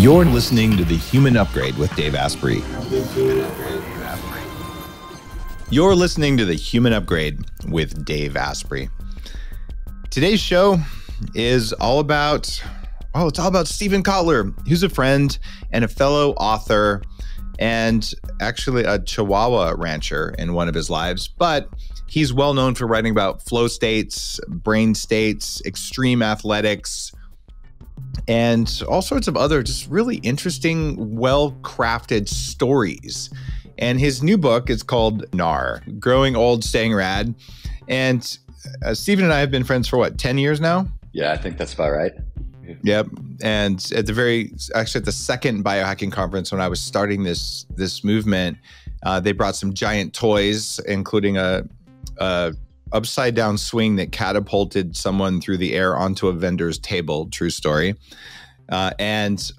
You're listening to The Human Upgrade with Dave Asprey. You're listening to The Human Upgrade with Dave Asprey. Today's show is all about, it's all about Steven Kotler, who's a friend and a fellow author and actually a Chihuahua rancher in one of his lives. But he's well known for writing about flow states, brain states, extreme athletics, and all sorts of other just really interesting, well-crafted stories. And his new book is called Gnar, Growing Old, Staying Rad. And Steven and I have been friends for 10 years now? Yeah, I think that's about right. Yep. And at the second biohacking conference, when I was starting this movement, they brought some giant toys, including a upside down swing that catapulted someone through the air onto a vendor's table. True story. And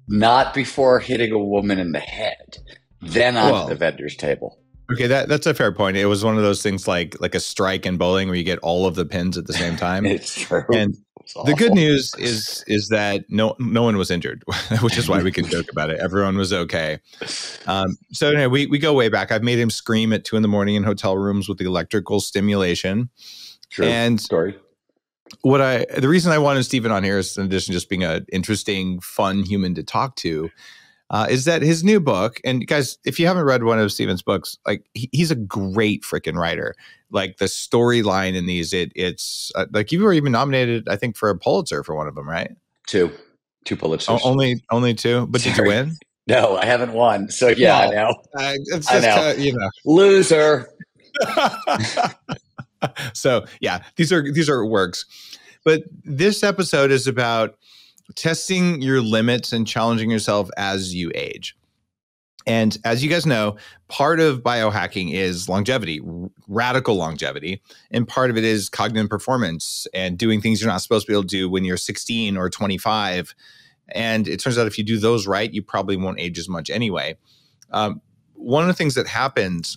not before hitting a woman in the head, then onto the vendor's table. Okay, that's a fair point. It was one of those things like a strike in bowling where you get all of the pins at the same time. It's true. And the good news is that no one was injured, which is why we can joke about it. Everyone was okay. So anyway, we go way back. I've made him scream at 2 a.m. in hotel rooms with the electrical stimulation. True. And story. The reason I wanted Steven on here is, in addition to just being an interesting, fun human to talk to, is that his new book, and guys, if you haven't read one of Steven's books, like he's a great freaking writer. Like the storyline in these, it's like you were even nominated, I think, for a Pulitzer for one of them, right? Two Pulitzers. Only two, but Sorry. Did you win? No, I haven't won. So yeah, well, I know. It's just loser. So yeah, these are works, but this episode is about testing your limits and challenging yourself as you age. And as you guys know, part of biohacking is longevity, radical longevity. And part of it is cognitive performance and doing things you're not supposed to be able to do when you're 16 or 25. And it turns out if you do those right, you probably won't age as much anyway. One of the things that happens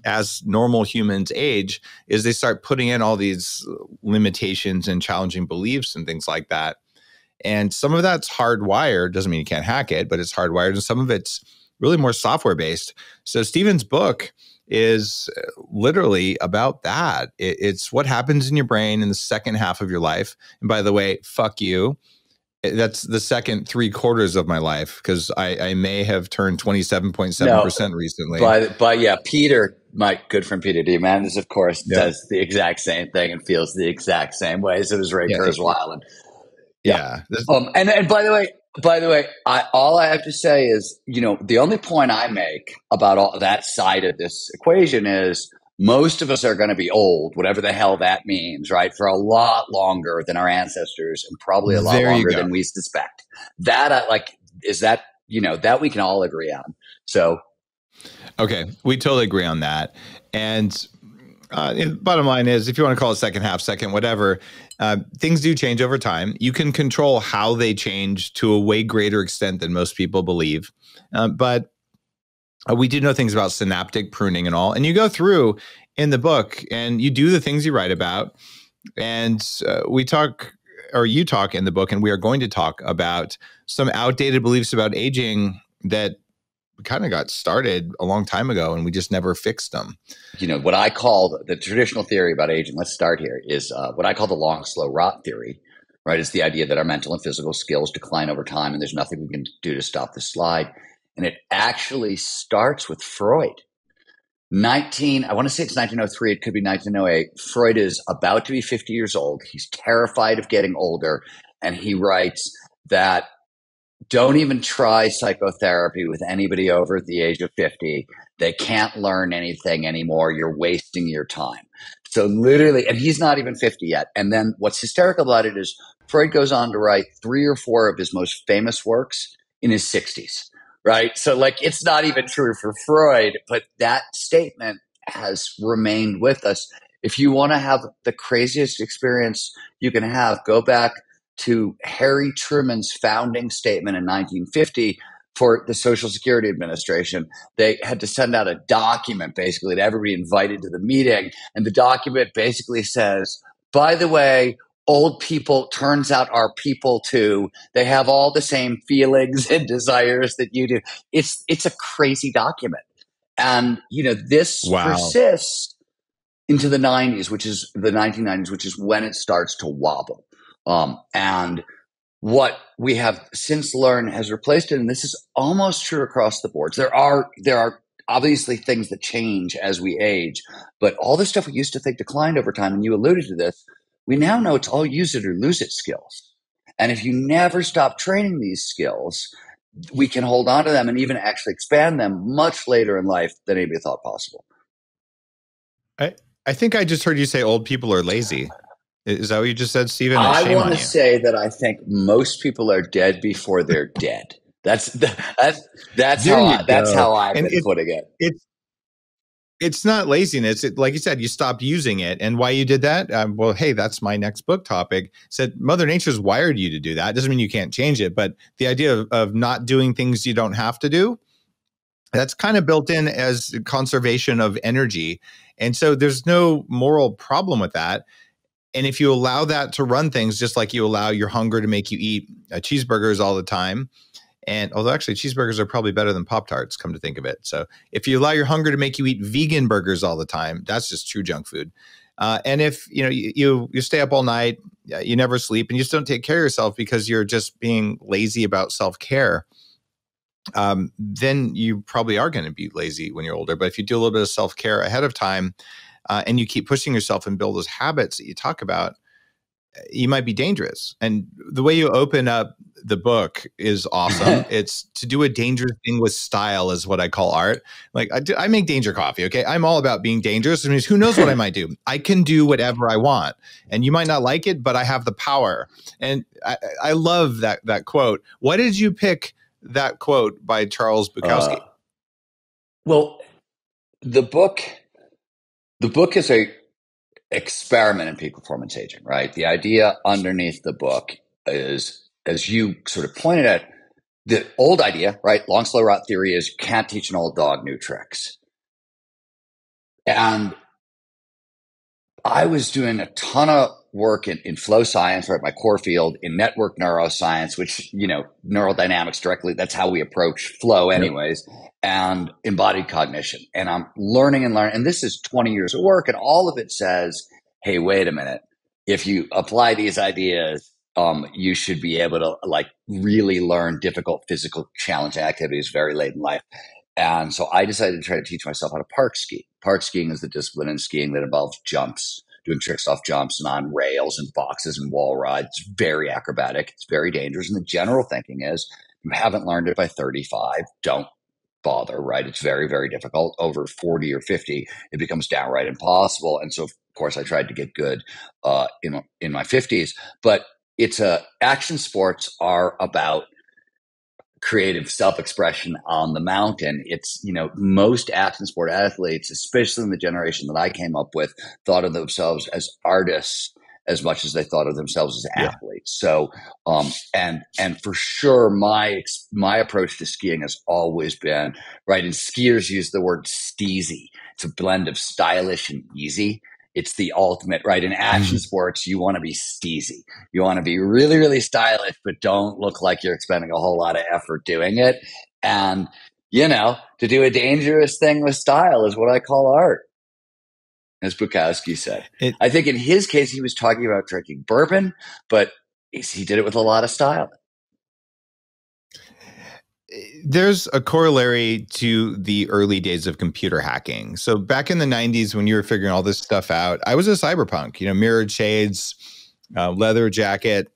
as normal humans age is they start putting in all these limitations and challenging beliefs and things like that. And some of that's hardwired. Doesn't mean you can't hack it, but it's hardwired. And some of it's really more software based. So Steven's book is literally about that. It's what happens in your brain in the second half of your life. And by the way, fuck you. That's the second 3/4 of my life, because I may have turned 27.7% recently. But yeah, Peter, my good friend Peter Diamandis, of course, does the exact same thing and feels the exact same way. So it was right for as well. And yeah. And by the way, all I have to say is, the only point I make about all that side of this equation is most of us are going to be old, whatever the hell that means, right? For a lot longer than our ancestors and probably a lot longer than we suspect. That that we can all agree on. So. Okay. We totally agree on that. And bottom line is, if you want to call it second half, second, whatever, things do change over time. You can control how they change to a way greater extent than most people believe. But we do know things about synaptic pruning and all. And you go through in the book and you do the things you write about. And you talk in the book, and we are going to talk about some outdated beliefs about aging that kind of got started a long time ago and we just never fixed them. What I call the traditional theory about aging, let's start here, is what I call the long, slow rot theory, right? It's the idea that our mental and physical skills decline over time and there's nothing we can do to stop the slide. And it actually starts with Freud. I want to say it's 1903. It could be 1908. Freud is about to be 50 years old. He's terrified of getting older. And he writes that don't even try psychotherapy with anybody over the age of 50. They can't learn anything anymore. You're wasting your time. So literally, and he's not even 50 yet. And then what's hysterical about it is Freud goes on to write 3 or 4 of his most famous works in his 60s. Right. So it's not even true for Freud, but that statement has remained with us. If you want to have the craziest experience you can have, go back to Harry Truman's founding statement in 1950 for the Social Security Administration. They had to send out a document basically to everybody invited to the meeting. And the document basically says, by the way, old people, turns out, are people too. They have all the same feelings and desires that you do. It's a crazy document. And, this Wow. persists into the 90s, which is the 1990s, which is when it starts to wobble. And what we have since learned has replaced it. And this is almost true across the boards. There are obviously things that change as we age, but all the stuff we used to think declined over time, and you alluded to this, we now know it's all use it or lose it skills. And if you never stop training these skills, we can hold on to them and even actually expand them much later in life than anybody thought possible. I think I just heard you say old people are lazy. Is that what you just said, Stephen? I want to say that I think most people are dead before they're dead. That's how I've been putting it. It's not laziness. Like you said, you stopped using it. And why you did that? Well, hey, that's my next book topic. Said Mother Nature's wired you to do that. Doesn't mean you can't change it, but the idea of not doing things you don't have to do, that's kind of built in as conservation of energy. And so there's no moral problem with that. And if you allow that to run things, just like you allow your hunger to make you eat cheeseburgers all the time, and although actually cheeseburgers are probably better than Pop-Tarts, come to think of it. So if you allow your hunger to make you eat vegan burgers all the time, that's just true junk food. And if you stay up all night, you never sleep, and you just don't take care of yourself because you're just being lazy about self-care, then you probably are going to be lazy when you're older. But if you do a little bit of self-care ahead of time, and you keep pushing yourself and build those habits that you talk about, you might be dangerous. And the way you open up the book is awesome. It's to do a dangerous thing with style is what I call art. Like I make danger coffee. Okay. I'm all about being dangerous. I mean, who knows what I might do? I can do whatever I want, and you might not like it, but I have the power. And I love that quote. Why did you pick that quote by Charles Bukowski? Well, the book is a experiment in peak performance aging, right? The idea underneath the book is, as you sort of pointed out, the old idea, right? Long, slow rot theory is can't teach an old dog new tricks. And I was doing a ton of work in flow science, right? My core field, in network neuroscience, which, neural dynamics directly, that's how we approach flow anyways, and embodied cognition. And I'm learning. And this is 20 years of work. And all of it says, hey, wait a minute. If you apply these ideas, you should be able to really learn difficult physical challenging activities very late in life. And so I decided to try to teach myself how to park ski. Park skiing is the discipline in skiing that involves jumps, doing tricks off jumps and on rails and boxes and wall rides. It's very acrobatic. It's very dangerous. And the general thinking is, you haven't learned it by 35, don't bother, right? It's very, very difficult. Over 40 or 50, it becomes downright impossible. And so, of course, I tried to get good in my 50s. But action sports are about creative self-expression on the mountain. It's, most action sport athletes, especially in the generation that I came up with, thought of themselves as artists as much as they thought of themselves as athletes. So, and for sure, my approach to skiing has always been, right, and skiers use the word steezy. It's a blend of stylish and easy. It's the ultimate, right? In action sports, you want to be steezy. You want to be really, really stylish, but don't look like you're expending a whole lot of effort doing it. And, to do a dangerous thing with style is what I call art, as Bukowski said. I think in his case, he was talking about drinking bourbon, but he did it with a lot of style. There's a corollary to the early days of computer hacking. So back in the 90s, when you were figuring all this stuff out, I was a cyberpunk, mirrored shades, leather jacket,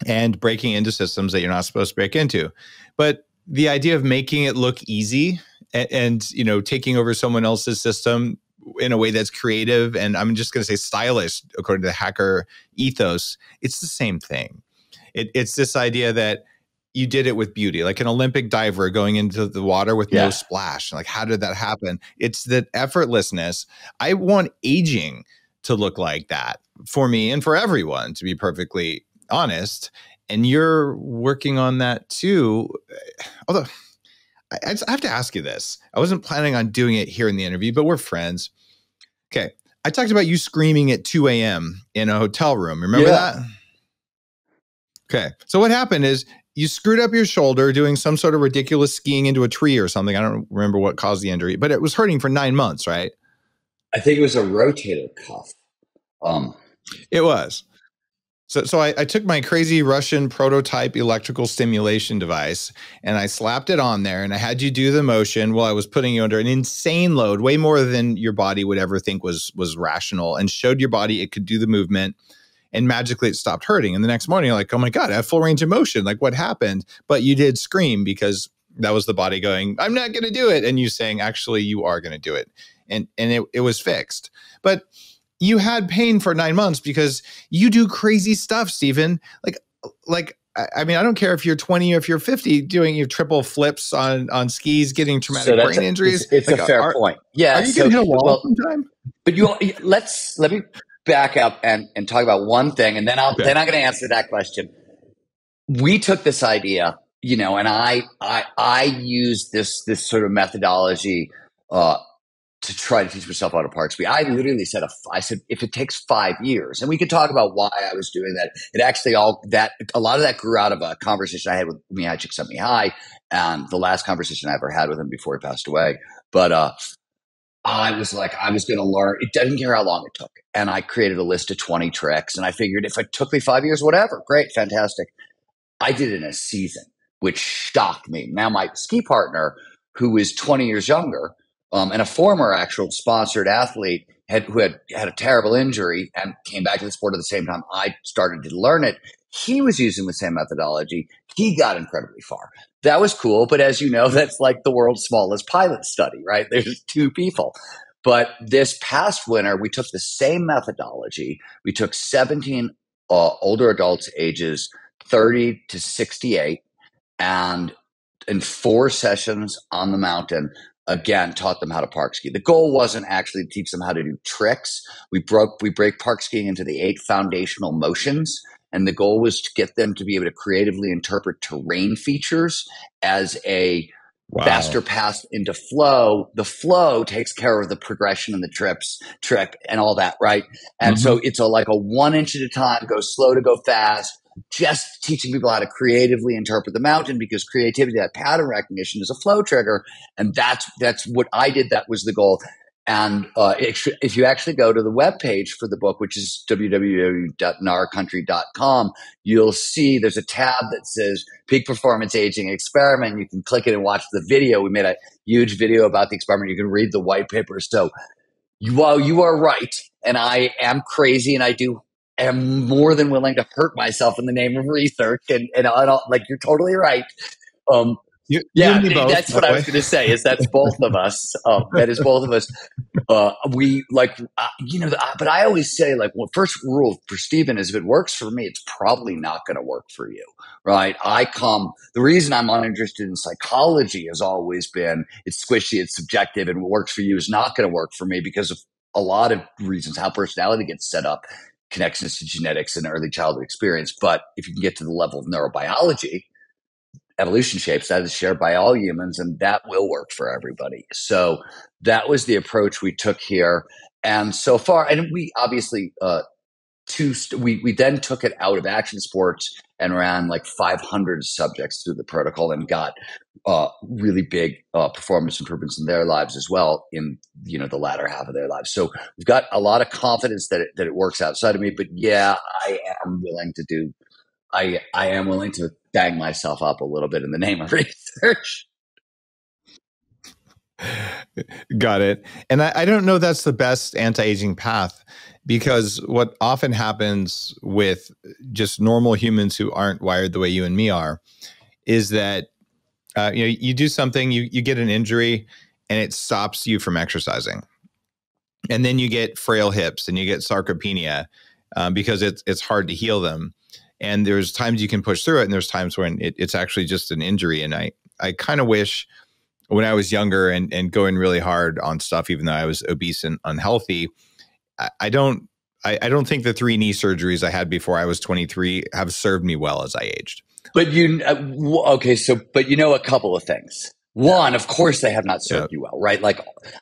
and breaking into systems that you're not supposed to break into. But the idea of making it look easy and taking over someone else's system in a way that's creative, and I'm just going to say stylish, according to the hacker ethos, it's the same thing. It's this idea that you did it with beauty, like an Olympic diver going into the water with no splash. Like, how did that happen? It's that effortlessness. I want aging to look like that for me and for everyone, to be perfectly honest. And you're working on that too. Although I have to ask you this. I wasn't planning on doing it here in the interview, but we're friends. Okay. I talked about you screaming at 2 a.m. in a hotel room. Remember that? Okay. So what happened is you screwed up your shoulder doing some sort of ridiculous skiing into a tree or something. I don't remember what caused the injury, but it was hurting for 9 months, right? I think it was a rotator cuff. It was. So I took my crazy Russian prototype electrical stimulation device and I slapped it on there and I had you do the motion while I was putting you under an insane load, way more than your body would ever think was rational, and showed your body it could do the movement, and magically it stopped hurting. And the next morning you're like, oh my God, I have full range of motion. Like, what happened? But you did scream because that was the body going, I'm not going to do it. And you saying, actually, you are going to do it. And it was fixed. But you had pain for 9 months because you do crazy stuff, Stephen. Like, I mean, I don't care if you're 20 or if you're 50 doing your triple flips on skis, getting traumatic brain injuries. It's like, a fair point. Yeah. Are you going to hit a wall sometime? But let me back up and talk about one thing, and then I'm going to answer that question. We took this idea, and I used this sort of methodology, to try to teach myself how to park ski. I literally said, if it takes 5 years, and we could talk about why I was doing that. It actually a lot of that grew out of a conversation I had with Mihai Csikszentmihalyi, and the last conversation I ever had with him before he passed away. But I was like, I was going to learn. It doesn't care how long it took. And I created a list of 20 tricks, and I figured if it took me 5 years, whatever, great, fantastic. I did it in a season, which shocked me. Now my ski partner, who is 20 years younger, and a former actual sponsored athlete who had a terrible injury and came back to the sport at the same time I started to learn it. He was using the same methodology. He got incredibly far. That was cool. But as you know, that's like the world's smallest pilot study, right? There's 2 people. But this past winter, we took the same methodology. We took 17 older adults ages 30 to 68, and in 4 sessions on the mountain, again, taught them how to park ski. The goal wasn't actually to teach them how to do tricks. We break park skiing into the 8 foundational motions. And the goal was to get them to be able to creatively interpret terrain features as a faster path into flow. The flow takes care of the progression and the trick and all that, right? And so it's like a 1 inch at a time, go slow to go fast. Just teaching people how to creatively interpret the mountain, because creativity, that pattern recognition, is a flow trigger. And that's what I did. That was the goal. And if you actually go to the webpage for the book, which is www.gnarcountry.com, you'll see there's a tab that says Peak Performance Aging Experiment. You can click it and watch the video. We made a huge video about the experiment. You can read the white paper. So while you are right, and I am crazy, and I am more than willing to hurt myself in the name of research, and like, you're totally right. That's what I was going to say. Is that's both of us. That is both of us. We but I always say, like, well, first rule for Stephen is, if it works for me, it's probably not going to work for you, right? The reason I'm uninterested in psychology has always been, it's squishy, it's subjective, and what works for you is not going to work for me because of a lot of reasons, how personality gets set up, connections to genetics and early childhood experience. But if you can get to the level of neurobiology, evolution shapes, that is shared by all humans, and that will work for everybody. So that was the approach we took here. And so far, and we obviously, we then took it out of action sports and ran like 500 subjects through the protocol, and got really big performance improvements in their lives as well, in the latter half of their lives. So we've got a lot of confidence that it works outside of me. But yeah, I am willing to bang myself up a little bit in the name of research. Got it. And I don't know that's the best anti-aging path, because what often happens with just normal humans who aren't wired the way you and me are is that you do something, you get an injury, and it stops you from exercising. And then you get frail hips and you get sarcopenia because it's hard to heal them. And there's times you can push through it, and there's times when it's actually just an injury. And I kind of wish, when I was younger and going really hard on stuff, even though I was obese and unhealthy, I don't think the 3 knee surgeries I had before I was 23 have served me well as I aged. But a couple of things. One, of course, they have not served you well, right? Like,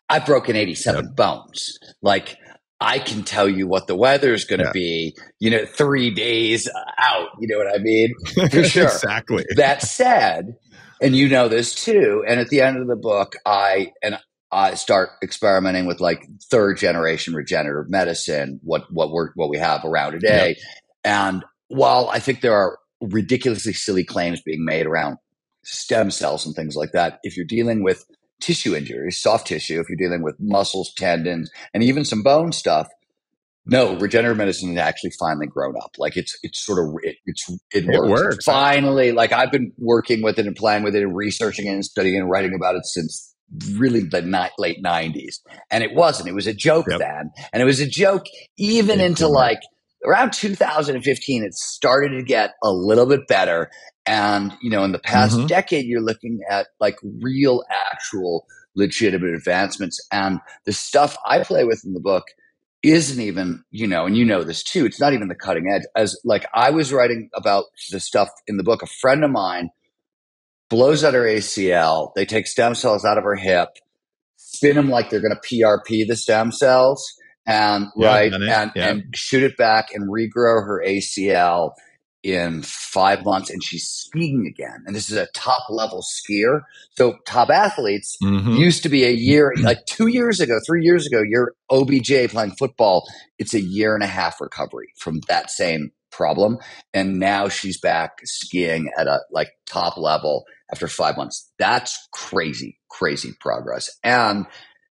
I've broken 87 bones. Like, I can tell you what the weather is going to be, 3 days out. You know what I mean? For sure. Exactly. That said, and you know this too, and at the end of the book, I start experimenting with like third generation regenerative medicine, what we have around today. Yep. And while I think there are ridiculously silly claims being made around stem cells and things like that, if you're dealing with tissue injuries, soft tissue, if you're dealing with muscles, tendons, and even some bone stuff, no, regenerative medicine has actually finally grown up. Like it works. Finally, like I've been working with it and playing with it and researching it and studying and writing about it since really the late 90s. And it wasn't. It was a joke then. And it was a joke even into like around 2015, it started to get a little bit better. And, in the past decade, you're looking at like real, actual, legitimate advancements. And the stuff I play with in the book isn't even, and you know this too, it's not even the cutting edge. As like I was writing about the stuff in the book, a friend of mine blows out her ACL. They take stem cells out of her hip, spin them like they're going to PRP the stem cells, and and shoot it back and regrow her ACL in 5 months, and she's skiing again. And this is a top level skier. So top athletes used to be a year, like 2 years ago, 3 years ago, you're OBJ playing football. It's a 1.5 year recovery from that same problem. And now she's back skiing at a like top level after 5 months. That's crazy, crazy progress. And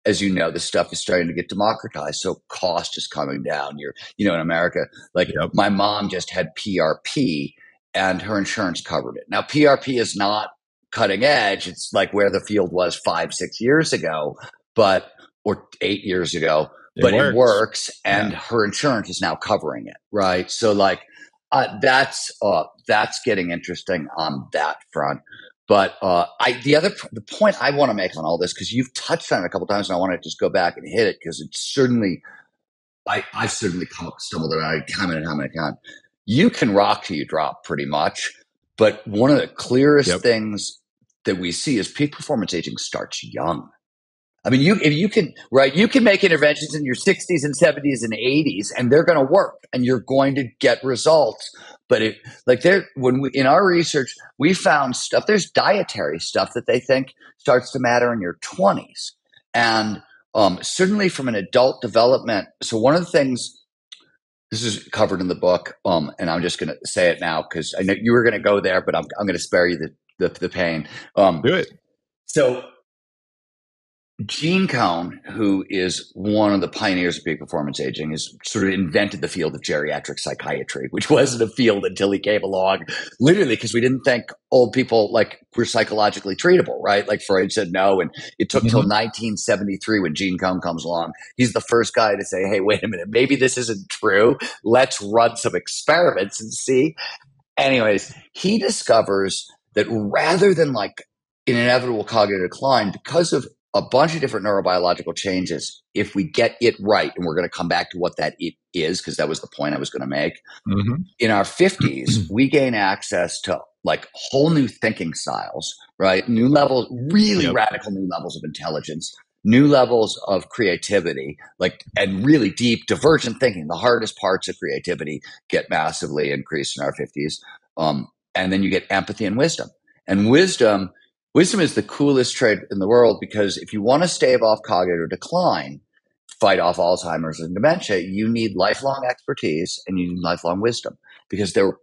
as you know, this stuff is starting to get democratized. So cost is coming down. In America, like my mom just had PRP and her insurance covered it. Now, PRP is not cutting edge. It's like where the field was 5-6 years ago, or 8 years ago, it works. And her insurance is now covering it. Right. So like, that's getting interesting on that front. But the point I want to make on all this, because you've touched on it a couple of times, and I want to just go back and hit it because it's certainly I've certainly stumbled around it time and time and again. You can rock till you drop, pretty much. But one of the clearest things that we see is peak performance aging starts young. I mean, you can make interventions in your 60s and 70s and 80s, and they're going to work, and you're going to get results. But in our research, we found stuff. There's dietary stuff that they think starts to matter in your 20s, and certainly from an adult development. So one of the things, this is covered in the book, and I'm just going to say it now because I know you were going to go there, but I'm going to spare you the pain. Do it. So Gene Cohn, who is one of the pioneers of peak performance aging, has sort of invented the field of geriatric psychiatry, which wasn't a field until he came along, literally because we didn't think old people were psychologically treatable, right? Like Freud said no, and it took till 1973 when Gene Cohn comes along. He's the first guy to say, hey, wait a minute, maybe this isn't true. Let's run some experiments and see. Anyways, he discovers that rather than like an inevitable cognitive decline, because of a bunch of different neurobiological changes, if we get it right, and we're going to come back to what that it is, because that was the point I was going to make. In our 50s, we gain access to like whole new thinking styles, right? New levels, really radical new levels of intelligence, new levels of creativity, and really deep divergent thinking. The hardest parts of creativity get massively increased in our 50s. And then you get empathy and wisdom. And wisdom is the coolest trait in the world, because if you want to stave off cognitive decline, fight off Alzheimer's and dementia, you need lifelong expertise and you need lifelong wisdom, because they're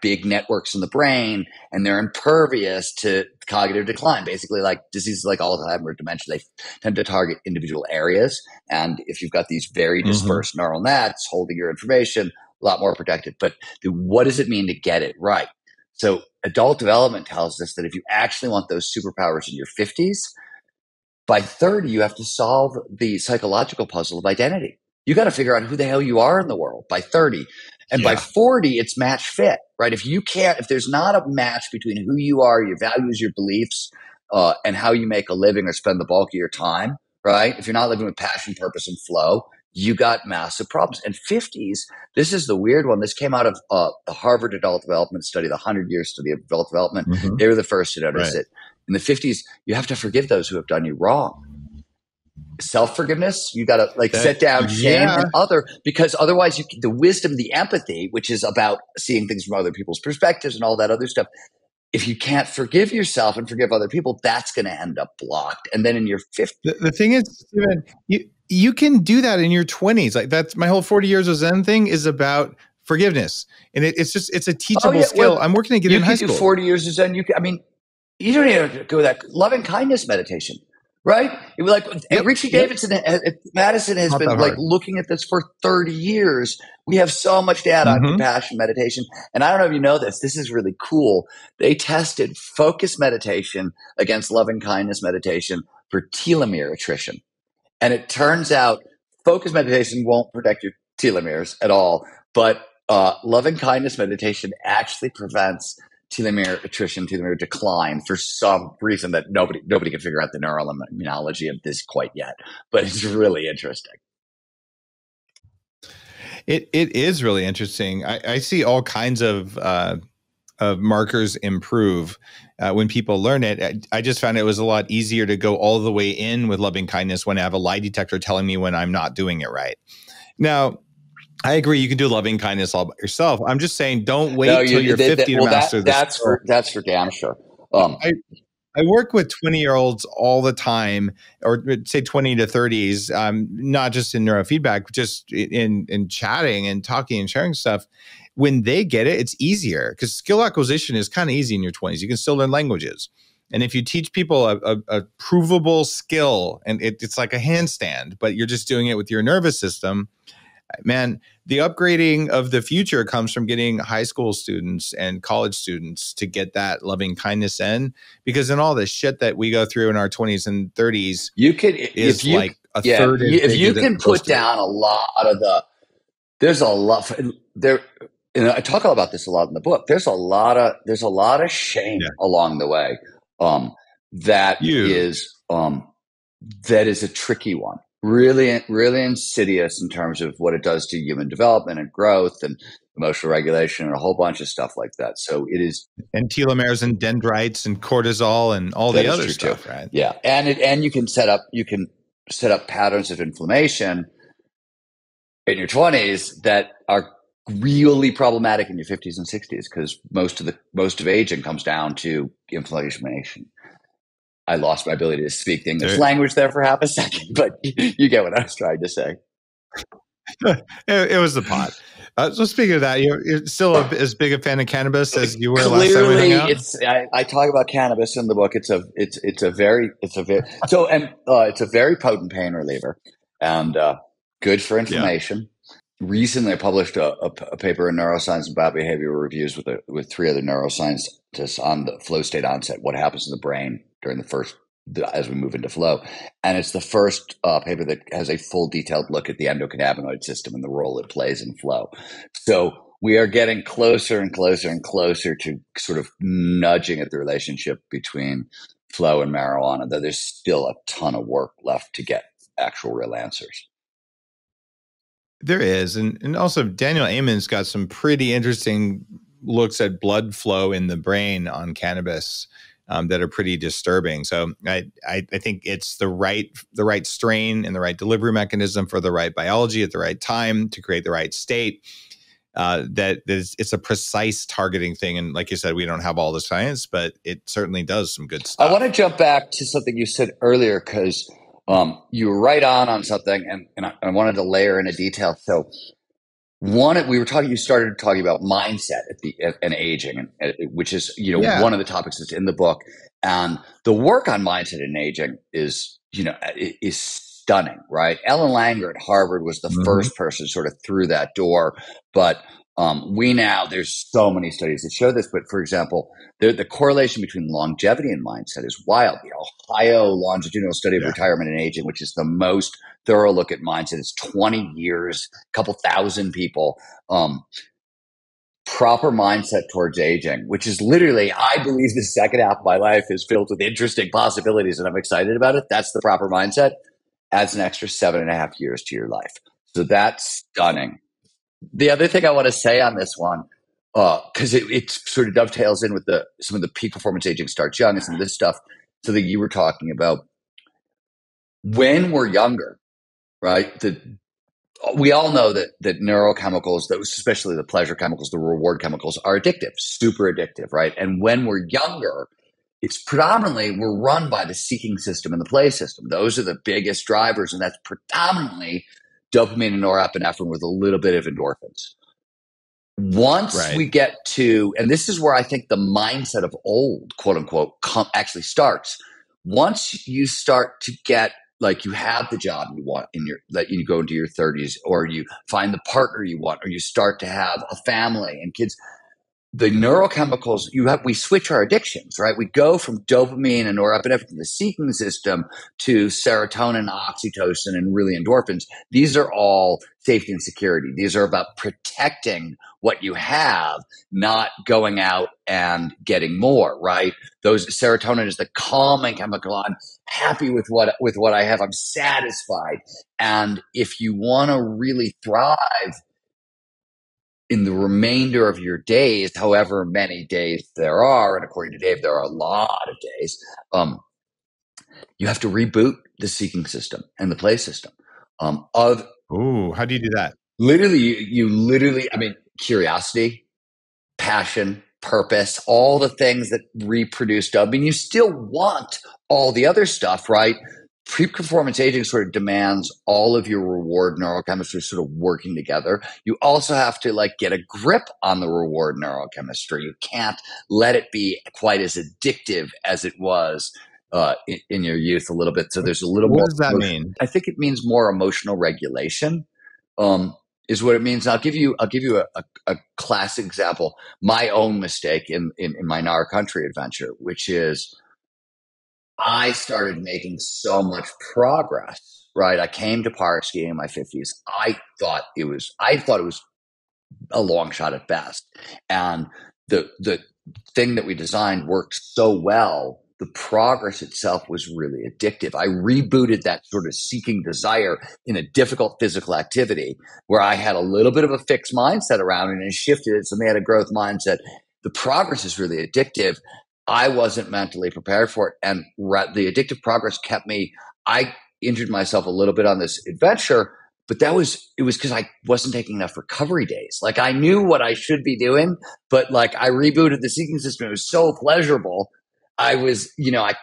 big networks in the brain and they're impervious to cognitive decline. Basically, like diseases like Alzheimer's, dementia, they tend to target individual areas. And if you've got these very dispersed neural nets holding your information, a lot more protected. But what does it mean to get it right? So adult development tells us that if you actually want those superpowers in your 50s, by 30, you have to solve the psychological puzzle of identity. You got to figure out who the hell you are in the world by 30. And by 40, it's match fit, right? If there's not a match between who you are, your values, your beliefs, and how you make a living or spend the bulk of your time, right? If you're not living with passion, purpose, and flow, you got massive problems. And 50s, this is the weird one. This came out of the Harvard Adult Development Study, the 100-year study of adult development. They were the first to notice it. In the 50s, you have to forgive those who have done you wrong. self-forgiveness. You got to like set down shame Yeah. and because otherwise the wisdom, the empathy, which is about seeing things from other people's perspectives and all that other stuff. If you can't forgive yourself and forgive other people, that's going to end up blocked. And then in your 50s, The thing is, Steven, you can do that in your 20s. Like that's my whole 40 years of Zen thing is about forgiveness. And it's a teachable skill. Well, I'm working to get in high school. You could do 40 years of Zen. You don't even have to go with that loving kindness meditation, right? It was like Richie Davidson, Madison has been like looking at this for 30 years. We have so much data on compassion meditation. And I don't know if you know this. This is really cool. They tested focus meditation against loving kindness meditation for telomere attrition. And it turns out focus meditation won't protect your telomeres at all, but loving kindness meditation actually prevents telomere attrition, telomere decline for some reason that nobody can figure out the neuroimmunology of this quite yet. But it's really interesting. It is really interesting. I see all kinds of markers improve when people learn it. I just found it was a lot easier to go all the way in with loving kindness when I have a lie detector telling me when I'm not doing it right. Now, I agree. You can do loving kindness all by yourself. I'm just saying, don't wait till you're 50 to master this. That's for damn sure. I work with 20-year-olds all the time, or say 20 to 30s, not just in neurofeedback, just in chatting and talking and sharing stuff. When they get it, it's easier because skill acquisition is kind of easy in your 20s. You can still learn languages. And if you teach people a provable skill, and it's like a handstand, but you're just doing it with your nervous system, man, the upgrading of the future comes from getting high school students and college students to get that loving kindness in, because in all the shit that we go through in our 20s and 30s, if you can put down a lot of there's a lot there. I talk about this a lot in the book. There's a lot of shame along the way. That is a tricky one. Really, really insidious in terms of what it does to human development and growth and emotional regulation and a whole bunch of stuff like that. So it is, and telomeres and dendrites and cortisol and all the other stuff, too. Right? Yeah, and you can set up patterns of inflammation in your 20s that are really problematic in your 50s and 60s because most of aging comes down to inflammation. I lost my ability to speak the English language there for half a second, but you get what I was trying to say. It was the pot. So speaking of that, you're still as big a fan of cannabis as you were last time we hung out? I talk about cannabis in the book. It's a very potent pain reliever and good for inflammation. Yeah. Recently, I published a paper in Neuroscience and Biobehavioral Reviews with 3 other neuroscientists on the flow state onset, what happens in the brain during as we move into flow. And it's the first paper that has a full detailed look at the endocannabinoid system and the role it plays in flow. So we are getting closer and closer and closer to sort of nudging at the relationship between flow and marijuana, though there's still a ton of work left to get actual real answers. There is. And also Daniel Amen's got some pretty interesting looks at blood flow in the brain on cannabis that are pretty disturbing. So I think it's the right strain and the right delivery mechanism for the right biology at the right time to create the right state. It's a precise targeting thing. And like you said, we don't have all the science, but it certainly does some good stuff. I want to jump back to something you said earlier because you were right on something, and I wanted to layer in a detail. So you started talking about mindset and aging, which is one of the topics that's in the book. And the work on mindset and aging is stunning, right? Ellen Langer at Harvard was the first person sort of through that door, but there's so many studies that show this. But for example, the correlation between longevity and mindset is wild. The Ohio longitudinal study of retirement and aging, which is the most thorough look at mindset, is 20 years, a couple thousand people. Proper mindset towards aging, which is literally, I believe the second half of my life is filled with interesting possibilities and I'm excited about it. That's the proper mindset. Adds an extra 7.5 years to your life. So that's stunning. The other thing I want to say on this one, because it sort of dovetails in with some of the peak performance aging starts young and some of this stuff, something you were talking about. when we're younger, right? We all know that neurochemicals, those, especially the pleasure chemicals, the reward chemicals, are addictive, super addictive, right? And when we're younger, it's predominantly we're run by the seeking system and the play system. Those are the biggest drivers, and that's predominantly dopamine and norepinephrine with a little bit of endorphins. Once we get to, and this is where I think the mindset of old, quote unquote, actually starts. Once you start to get, like, you have the job you want that you go into your 30s, or you find the partner you want, or you start to have a family and kids, the neurochemicals we switch our addictions, right? We go from dopamine and norepinephrine, the seeking system, to serotonin, oxytocin, and really endorphins. These are all safety and security. These are about protecting what you have, not going out and getting more, right? Serotonin is the calming chemical. I'm happy with what I have. I'm satisfied. And if you want to really thrive in the remainder of your days, however many days there are, and according to Dave, there are a lot of days, you have to reboot the seeking system and the play system. Ooh, how do you do that? Literally, you literally, I mean, curiosity, passion, purpose, all the things that reproduce dopamine. I mean, you still want all the other stuff, right? Pre-performance aging sort of demands all of your reward neurochemistry sort of working together. You also have to, like, get a grip on the reward neurochemistry. You can't let it be quite as addictive as it was in your youth a little bit. So there's a little more. What does that mean? I think it means more emotional regulation. Is what it means. I'll give you a classic example. My own mistake in my Gnar Country adventure, which is I started making so much progress. Right, I came to park skiing in my 50s. I thought it was a long shot at best, and the thing that we designed worked so well. The progress itself was really addictive. I rebooted that sort of seeking desire in a difficult physical activity where I had a little bit of a fixed mindset around it and shifted it. So they had a growth mindset. The progress is really addictive. I wasn't mentally prepared for it. And the addictive progress kept me, I injured myself a little bit on this adventure, but it was because I wasn't taking enough recovery days. Like, I knew what I should be doing, but, like, I rebooted the seeking system. It was so pleasurable. I was, I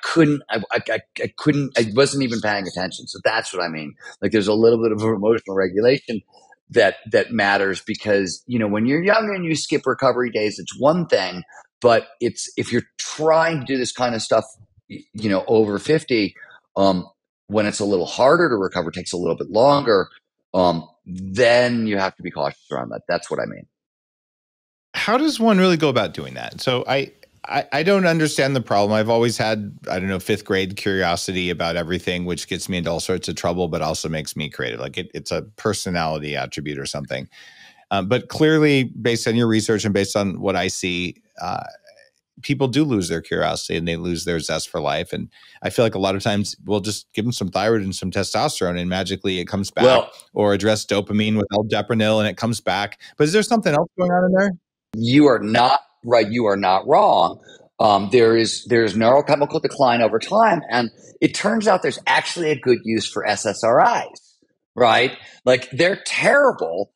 wasn't even paying attention. So that's what I mean. Like, there's a little bit of emotional regulation that matters because, when you're young and you skip recovery days, it's one thing, but if you're trying to do this kind of stuff, over 50, when it's a little harder to recover, takes a little bit longer, then you have to be cautious around that. That's what I mean. How does one really go about doing that? So I don't understand the problem. I've always had, fifth grade curiosity about everything, which gets me into all sorts of trouble, but also makes me creative. Like, it's a personality attribute or something. But clearly, based on your research and based on what I see, people do lose their curiosity and they lose their zest for life. And I feel like a lot of times we'll just give them some thyroid and some testosterone and magically it comes back, or address dopamine with L-deprenyl and it comes back. But is there something else going on in there? You are not right. You are not wrong. There's neurochemical decline over time. And it turns out there's actually a good use for SSRIs, right? Like, they're terrible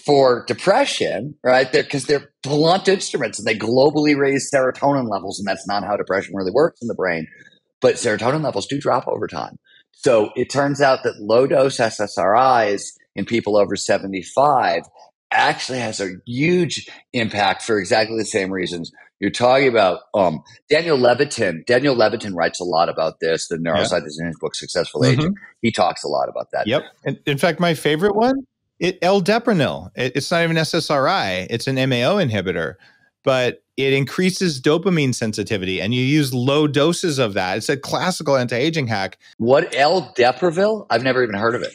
for depression, right? Because they're blunt instruments and they globally raise serotonin levels. And that's not how depression really works in the brain. But serotonin levels do drop over time. So it turns out that low dose SSRIs in people over 75 actually has a huge impact for exactly the same reasons you're talking about. Daniel Levitin writes a lot about this, the neuroscientist in his book, Successful Aging. He talks a lot about that. Yep. And in fact, my favorite one, L-deprenyl. It's not even SSRI. It's an MAO inhibitor, but it increases dopamine sensitivity and you use low doses of that. It's a classical anti-aging hack. What, L-deprenyl? I've never even heard of it.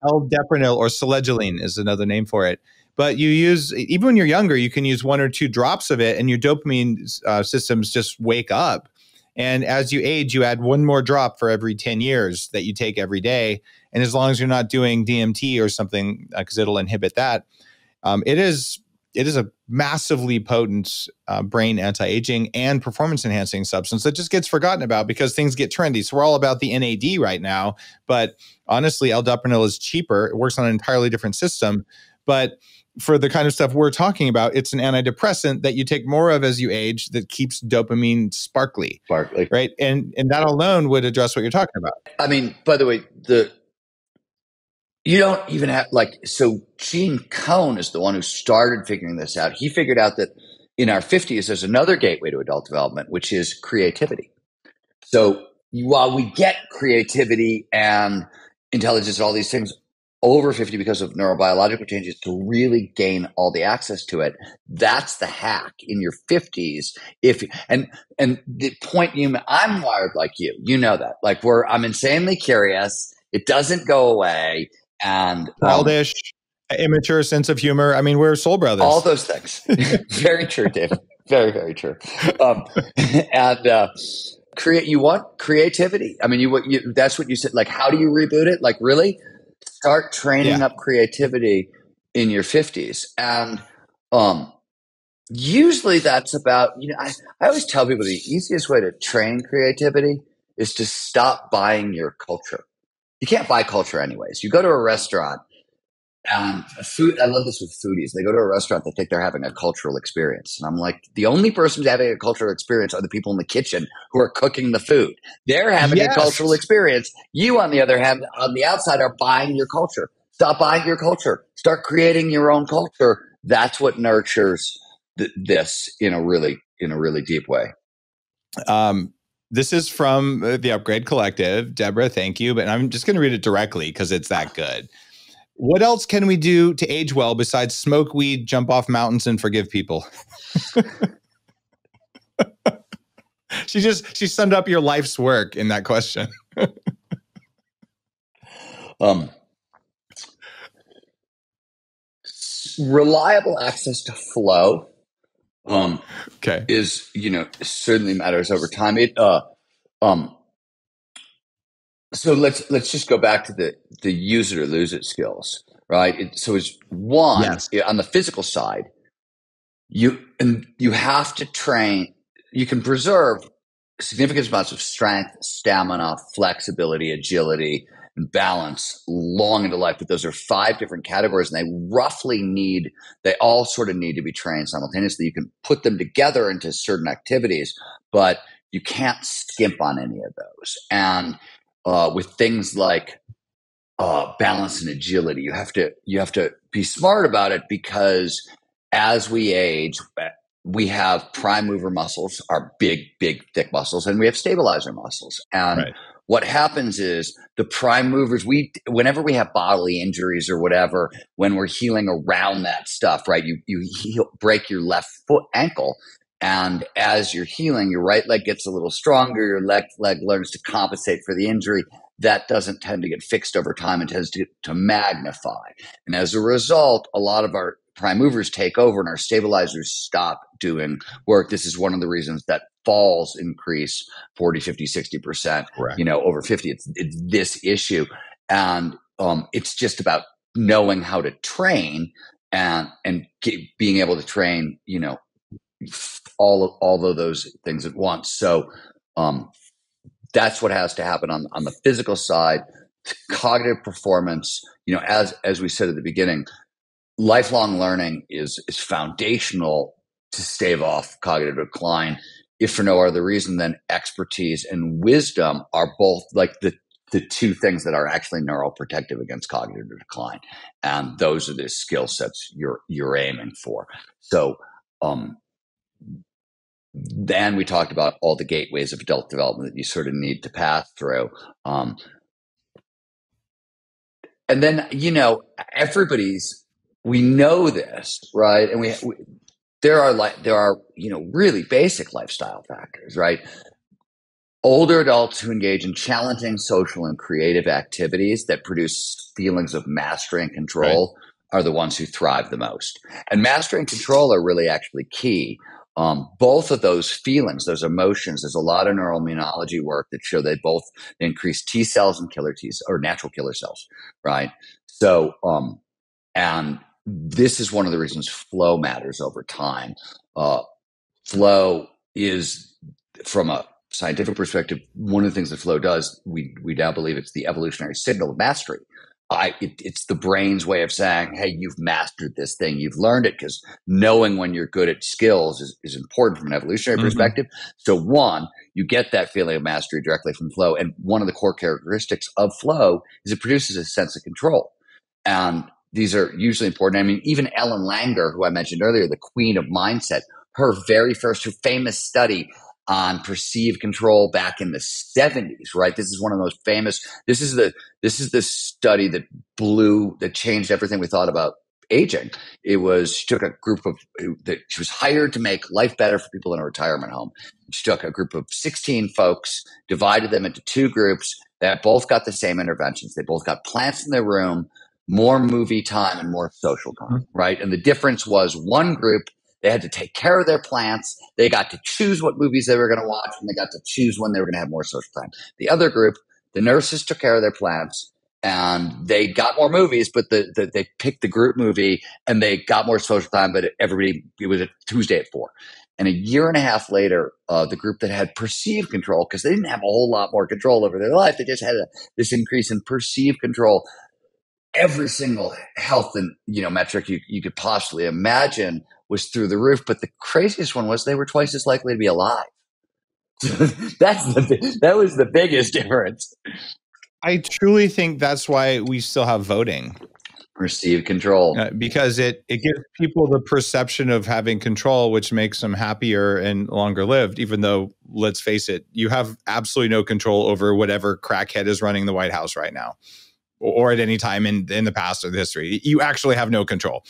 L-deprenyl, or selegiline is another name for it. But you use, even when you're younger, you can use 1 or 2 drops of it and your dopamine systems just wake up. And as you age, you add 1 more drop for every 10 years that you take every day. And as long as you're not doing DMT or something, because it'll inhibit that, it is it is a massively potent brain anti-aging and performance enhancing substance that just gets forgotten about because things get trendy. So we're all about the NAD right now, but honestly, L-Deprenyl is cheaper. It works on an entirely different system, but for the kind of stuff we're talking about, it's an antidepressant that you take more of as you age that keeps dopamine sparkly. Right? And that alone would address what you're talking about. I mean, by the way, you don't even have so Gene Cohn is the one who started figuring this out. He figured out that in our 50s, there's another gateway to adult development, which is creativity. So while we get creativity and intelligence and all these things over 50 because of neurobiological changes to really gain all the access to it, that's the hack in your 50s. And the point, I'm wired like you know that. Like I'm insanely curious. It doesn't go away. And childish, immature sense of humor. I mean, we're soul brothers. All those things. Very true, Dave. Very, very true. You want creativity. I mean, that's what you said. Like, how do you reboot it? Like, really start training up creativity in your 50s. And usually that's about, I always tell people the easiest way to train creativity is to stop buying your culture. You can't buy culture anyways. You go to a restaurant and I love this with foodies. They go to a restaurant, they think they're having a cultural experience. And I'm like, the only person who's having a cultural experience are the people in the kitchen who are cooking the food. They're having a cultural experience. You, on the other hand, on the outside, are buying your culture. Stop buying your culture. Start creating your own culture. That's what nurtures this in a really deep way. This is from the Upgrade Collective. Deborah, thank you. But I'm just going to read it directly because it's that good. What else can we do to age well besides smoke weed, jump off mountains, and forgive people? She summed up your life's work in that question. Reliable access to flow is, certainly matters over time. So let's just go back to the use it or lose it skills, right? So it's one on the physical side. You have to train. You can preserve significant amounts of strength, stamina, flexibility, agility, and balance long into life. But those are 5 different categories, and they all sort of need to be trained simultaneously. You can put them together into certain activities, but you can't skimp on any of those. And with things like balance and agility, you have to be smart about it, because as we age, we have prime mover muscles, our big, thick muscles, and we have stabilizer muscles. And what happens is the prime movers, whenever we have bodily injuries or whatever, when we're healing around that stuff, right? You break your left ankle. And as you're healing, your right leg gets a little stronger, your left leg learns to compensate for the injury. That doesn't tend to get fixed over time. It tends to magnify. And as a result, a lot of our prime movers take over and our stabilizers stop doing work. This is one of the reasons that falls increase 40, 50, 60%, over 50. It's this issue. And it's just about knowing how to train and being able to train, all of those things at once. So that's what has to happen on the physical side. Cognitive performance, as we said at the beginning, lifelong learning is foundational to stave off cognitive decline. If for no other reason than expertise and wisdom are both like the 2 things that are actually neuroprotective against cognitive decline. And those are the skill sets you're aiming for. So, then we talked about all the gateways of adult development that you sort of need to pass through. And then, we know this, right? And there are really basic lifestyle factors, right? Older adults who engage in challenging social and creative activities that produce feelings of mastery and control are the ones who thrive the most. And mastery and control are really actually key. Both of those feelings, those emotions, there's a lot of neuroimmunology work that show they both increase T cells and killer T or natural killer cells, right? So, and this is one of the reasons flow matters over time. Flow is, from a scientific perspective, one of the things that flow does, we now believe it's the evolutionary signal of mastery. It's the brain's way of saying, hey, you've mastered this thing. You've learned it, because knowing when you're good at skills is important from an evolutionary perspective. So one, you get that feeling of mastery directly from flow. And one of the core characteristics of flow is it produces a sense of control. And these are usually important. I mean, even Ellen Langer, who I mentioned earlier, the queen of mindset, her famous study on perceived control back in the 70s, right? This is one of the most famous. This is the study that changed everything we thought about aging. She took a group she was hired to make life better for people in a retirement home. She took a group of 16 folks, divided them into two groups that both got the same interventions. They both got plants in their room, more movie time, and more social time, right? And the difference was, one group, they had to take care of their plants. They got to choose what movies they were going to watch, and they got to choose when they were going to have more social time. The other group, the nurses took care of their plants, and they got more movies, but they picked the group movie, and they got more social time, but it was a Tuesday at 4. And a year and a half later, the group that had perceived control, because they didn't have a whole lot more control over their life, they just had this increase in perceived control. Every single health and metric you could possibly imagine was through the roof. But the craziest one was they were twice as likely to be alive. That was the biggest difference. I truly think that's why we still have voting. Perceived control. Because it gives people the perception of having control, which makes them happier and longer lived, even though, let's face it, you have absolutely no control over whatever crackhead is running the White House right now, or at any time in the past or the history. You actually have no control.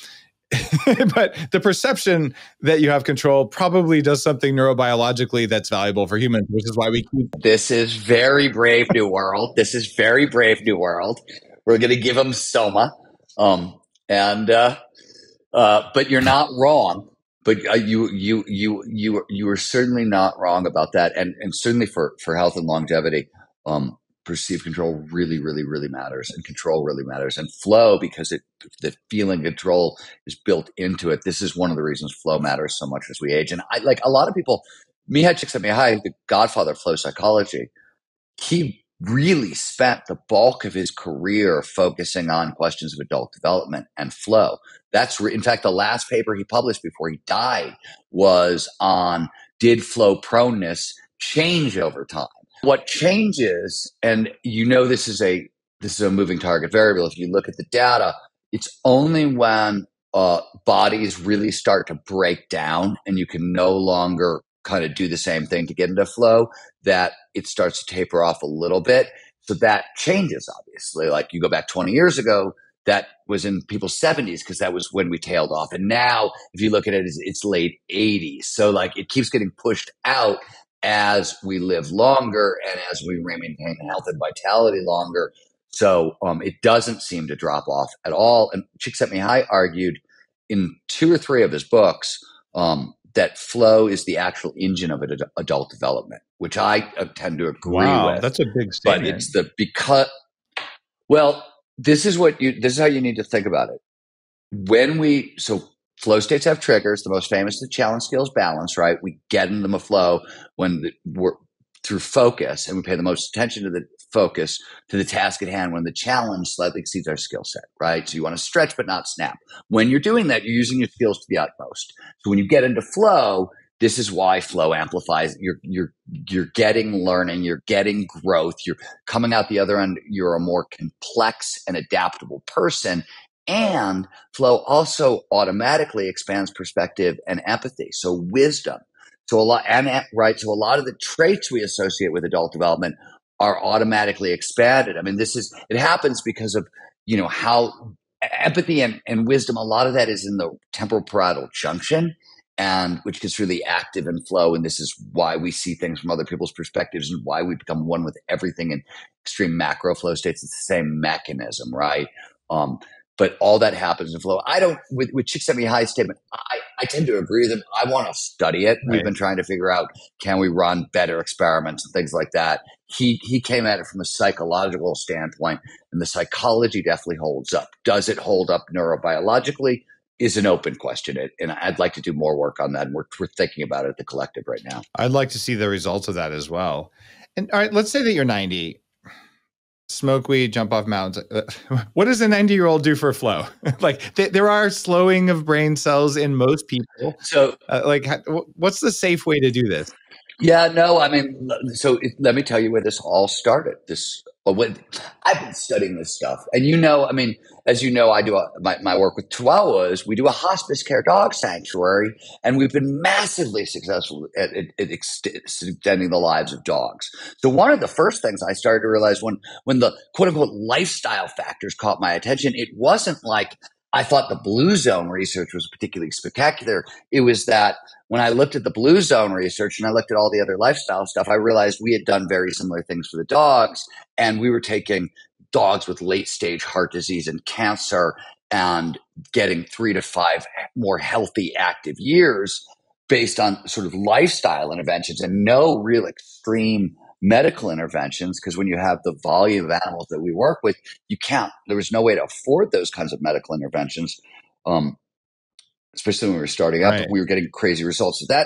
But the perception that you have control probably does something neurobiologically that's valuable for humans, which is why we keep. This is very brave new world. This is very brave new world. We're going to give them soma. But you're not wrong. But you were certainly not wrong about that. And certainly for health and longevity, perceived control really, really, really matters, and control really matters. And flow, because the feeling control is built into it. This is one of the reasons flow matters so much as we age. And a lot of people, Mihai Csikszentmihalyi, the godfather of flow psychology, he really spent the bulk of his career focusing on questions of adult development and flow. In fact, the last paper he published before he died was on, did flow proneness change over time? What changes, and this is a moving target variable. If you look at the data, it's only when bodies really start to break down and you can no longer kind of do the same thing to get into flow that it starts to taper off a little bit. So that changes, obviously. Like, you go back 20 years ago, that was in people's 70s, because that was when we tailed off. And now, if you look at it, it's late 80s. So it keeps getting pushed out as we live longer and as we maintain health and vitality longer. So it doesn't seem to drop off at all. And Csikszentmihalyi argued in 2 or 3 of his books that flow is the actual engine of adult development, which I tend to agree with. That's a big statement. But this is how you need to think about it. Flow states have triggers. The most famous is the challenge skills balance, right? We get into the flow when we're through focus, and we pay the most attention to the focus, to the task at hand, when the challenge slightly exceeds our skill set, right? So you want to stretch but not snap. When you're doing that, you're using your skills to the utmost. So when you get into flow, this is why flow amplifies. You're getting learning, you're getting growth, you're coming out the other end. You're a more complex and adaptable person. And flow also automatically expands perspective and empathy. So wisdom. So a lot of the traits we associate with adult development are automatically expanded. I mean, it happens because of, how empathy and wisdom, a lot of that is in the temporal parietal junction, and which gets really active in flow. And this is why we see things from other people's perspectives, and why we become one with everything in extreme macro flow states. It's the same mechanism, right? but all that happens in flow. I don't, with Csikszentmihalyi's statement, I tend to agree with him. I want to study it. Right. We've been trying to figure out, can we run better experiments and things like that. He came at it from a psychological standpoint, and the psychology definitely holds up. Does it hold up neurobiologically? Is an open question. And I'd like to do more work on that. And we're thinking about it at the collective right now. I'd like to see the results of that as well. And all right, let's say that you're 90. Smoke weed, jump off mountains. What does a 90-year-old do for flow? Like there are slowing of brain cells in most people. So, what's the safe way to do this? Yeah, no, I mean, let me tell you where this all started. I've been studying this stuff, and I mean, as you know, I do my work with Chihuahuas. We do a hospice care dog sanctuary, and we've been massively successful at extending the lives of dogs. So one of the first things I started to realize when the quote unquote lifestyle factors caught my attention, it wasn't like I thought the blue zone research was particularly spectacular. It was that when I looked at the blue zone research and I looked at all the other lifestyle stuff, I realized we had done very similar things for the dogs. And we were taking dogs with late stage heart disease and cancer and getting 3 to 5 more healthy, active years based on sort of lifestyle interventions and no real extreme medical interventions. Because when you have the volume of animals that we work with, there was no way to afford those kinds of medical interventions. Especially when we were starting up, Right. but we were getting crazy results. So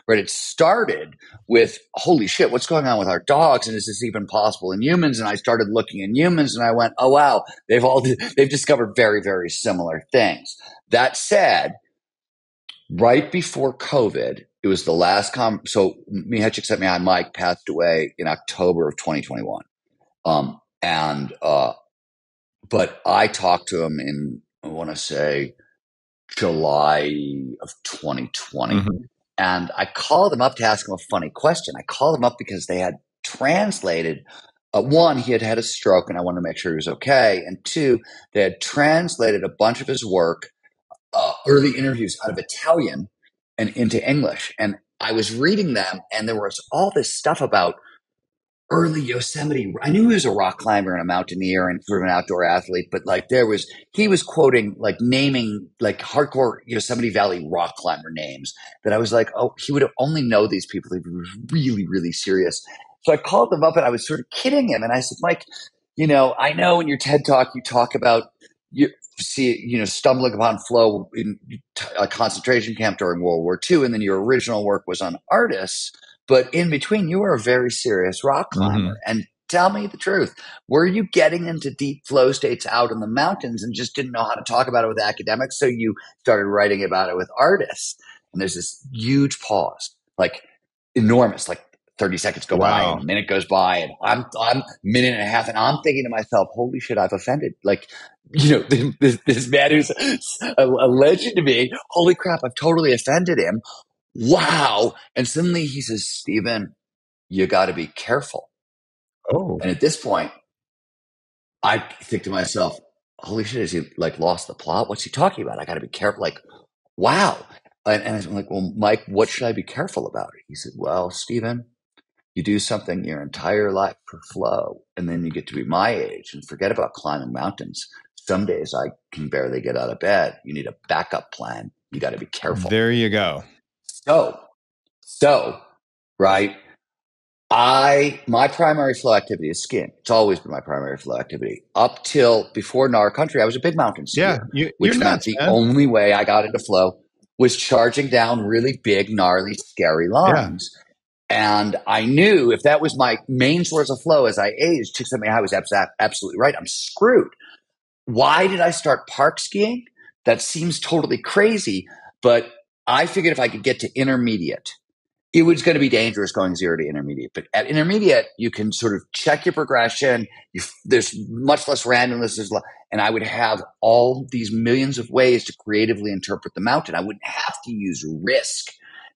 it started with, holy shit, what's going on with our dogs? And is this even possible in humans? And I started looking in humans and I went, oh, wow, they've discovered very, very similar things. That said, right before COVID, it was the last so Mihai Csikszentmihalyi Mike passed away in October of 2021. But I talked to him in, I want to say, July of 2020. Mm-hmm. And I called him up to ask him a funny question. I called him up because they had translated, one, he had had a stroke and I wanted to make sure he was okay. And two, they had translated a bunch of his work, early interviews out of Italian and into English. And I was reading them and there was all this stuff about early Yosemite. I knew he was a rock climber and a mountaineer and sort of an outdoor athlete, but he was quoting, naming hardcore Yosemite Valley rock climber names that I was like, oh, he would only know these people if he was really, really serious. So I called him up and I was sort of kidding him. And I said, Mike, I know in your TED talk, you talk about, stumbling upon flow in a concentration camp during World War II. And then your original work was on artists. But in between, you were a very serious rock climber. Mm-hmm. And tell me the truth. Were you getting into deep flow states out in the mountains and just didn't know how to talk about it with academics? So you started writing about it with artists. And there's this huge pause, enormous, 30 seconds go by, and a minute goes by, and I'm a minute and a half, and I'm thinking to myself, holy shit, I've offended. This man who's a legend to me, holy crap, I've totally offended him. Wow. And suddenly he says, Stephen, you got to be careful. Oh. And at this point, I think to myself, holy shit, has he lost the plot? What's he talking about? I got to be careful. Wow. And I'm like, well, Mike, what should I be careful about? He said, well, Stephen, you do something your entire life for flow, and then you get to be my age and forget about climbing mountains. Some days I can barely get out of bed. You need a backup plan. You got to be careful. There you go. So, right. My primary flow activity is skiing. It's always been my primary flow activity. Up till before Gnar Country, I was a big mountain skier. Yeah, which meant the only way I got into flow was charging down really big, gnarly, scary lines. Yeah. And I knew if that was my main source of flow as I aged, Csikszentmihalyi was absolutely right. I'm screwed. Why did I start park skiing? That seems totally crazy, but I figured if I could get to intermediate, it was going to be dangerous going 0 to intermediate. But at intermediate, you can sort of check your progression. There's much less randomness. And I would have all these millions of ways to creatively interpret the mountain. I wouldn't have to use risk